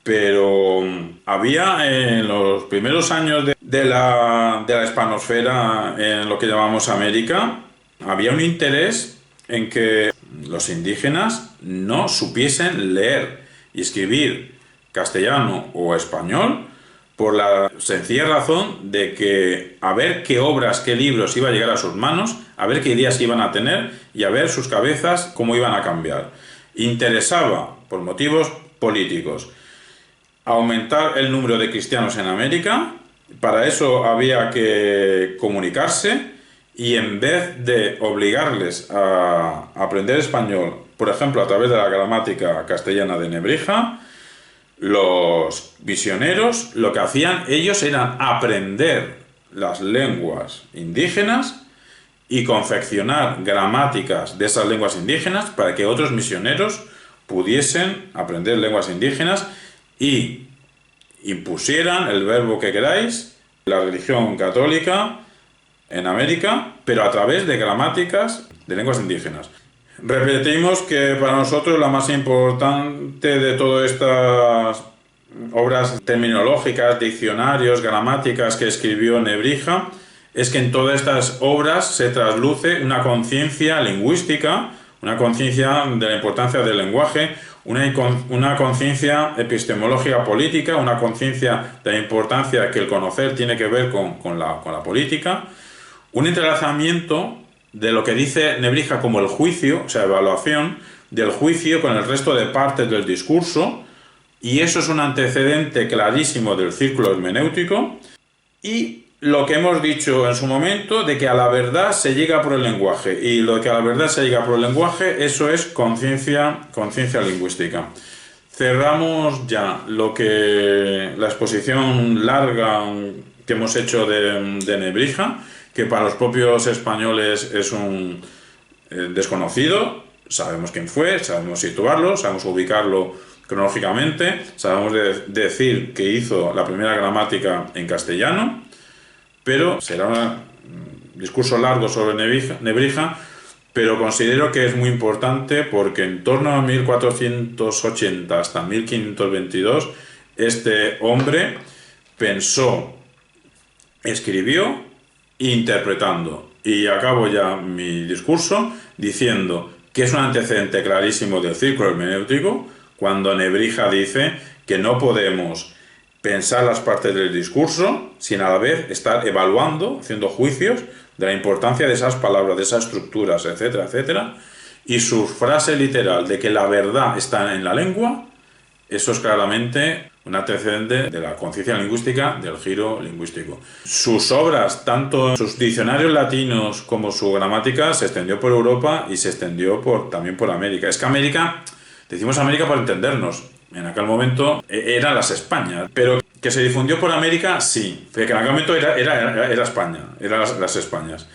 pero había en los primeros años de la hispanosfera, en lo que llamamos América, había un interés en que los indígenas no supiesen leer y escribir castellano o español, por la sencilla razón de que a ver qué obras, qué libros iba a llegar a sus manos, a ver qué ideas iban a tener y a ver sus cabezas cómo iban a cambiar. Interesaba, por motivos políticos, aumentar el número de cristianos en América. Para eso había que comunicarse, y en vez de obligarles a aprender español, por ejemplo, a través de la gramática castellana de Nebrija, los misioneros lo que hacían ellos era aprender las lenguas indígenas y confeccionar gramáticas de esas lenguas indígenas para que otros misioneros pudiesen aprender lenguas indígenas y impusieran el verbo que queráis, la religión católica en América, pero a través de gramáticas de lenguas indígenas. Repetimos que para nosotros la más importante de todas estas obras terminológicas, diccionarios, gramáticas que escribió Nebrija, es que en todas estas obras se trasluce una conciencia lingüística, una conciencia de la importancia del lenguaje, una conciencia epistemológica política, una conciencia de la importancia que el conocer tiene que ver con la política, un entrelazamiento de lo que dice Nebrija como el juicio, o sea, evaluación del juicio con el resto de partes del discurso, y eso es un antecedente clarísimo del círculo hermenéutico, y lo que hemos dicho en su momento de que a la verdad se llega por el lenguaje, y lo que a la verdad se llega por el lenguaje, eso es conciencia lingüística. Cerramos ya la exposición larga que hemos hecho de Nebrija, que para los propios españoles es un desconocido. Sabemos quién fue, sabemos situarlo, sabemos ubicarlo cronológicamente, sabemos decir que hizo la primera gramática en castellano, pero será un discurso largo sobre Nebrija, pero considero que es muy importante porque en torno a 1480 hasta 1522 este hombre pensó, escribió, interpretando. Y acabo ya mi discurso diciendo que es un antecedente clarísimo del círculo hermenéutico cuando Nebrija dice que no podemos pensar las partes del discurso sin a la vez estar evaluando, haciendo juicios de la importancia de esas palabras, de esas estructuras, etcétera, etcétera. Y su frase literal de que la verdad está en la lengua, eso es claramente un antecedente de la conciencia lingüística, del giro lingüístico. Sus obras, tanto sus diccionarios latinos como su gramática, se extendió por Europa y se extendió también por América. Es que América, decimos América por entendernos, en aquel momento eran las Españas, pero que se difundió por América, sí, porque en aquel momento era España, eran las Españas.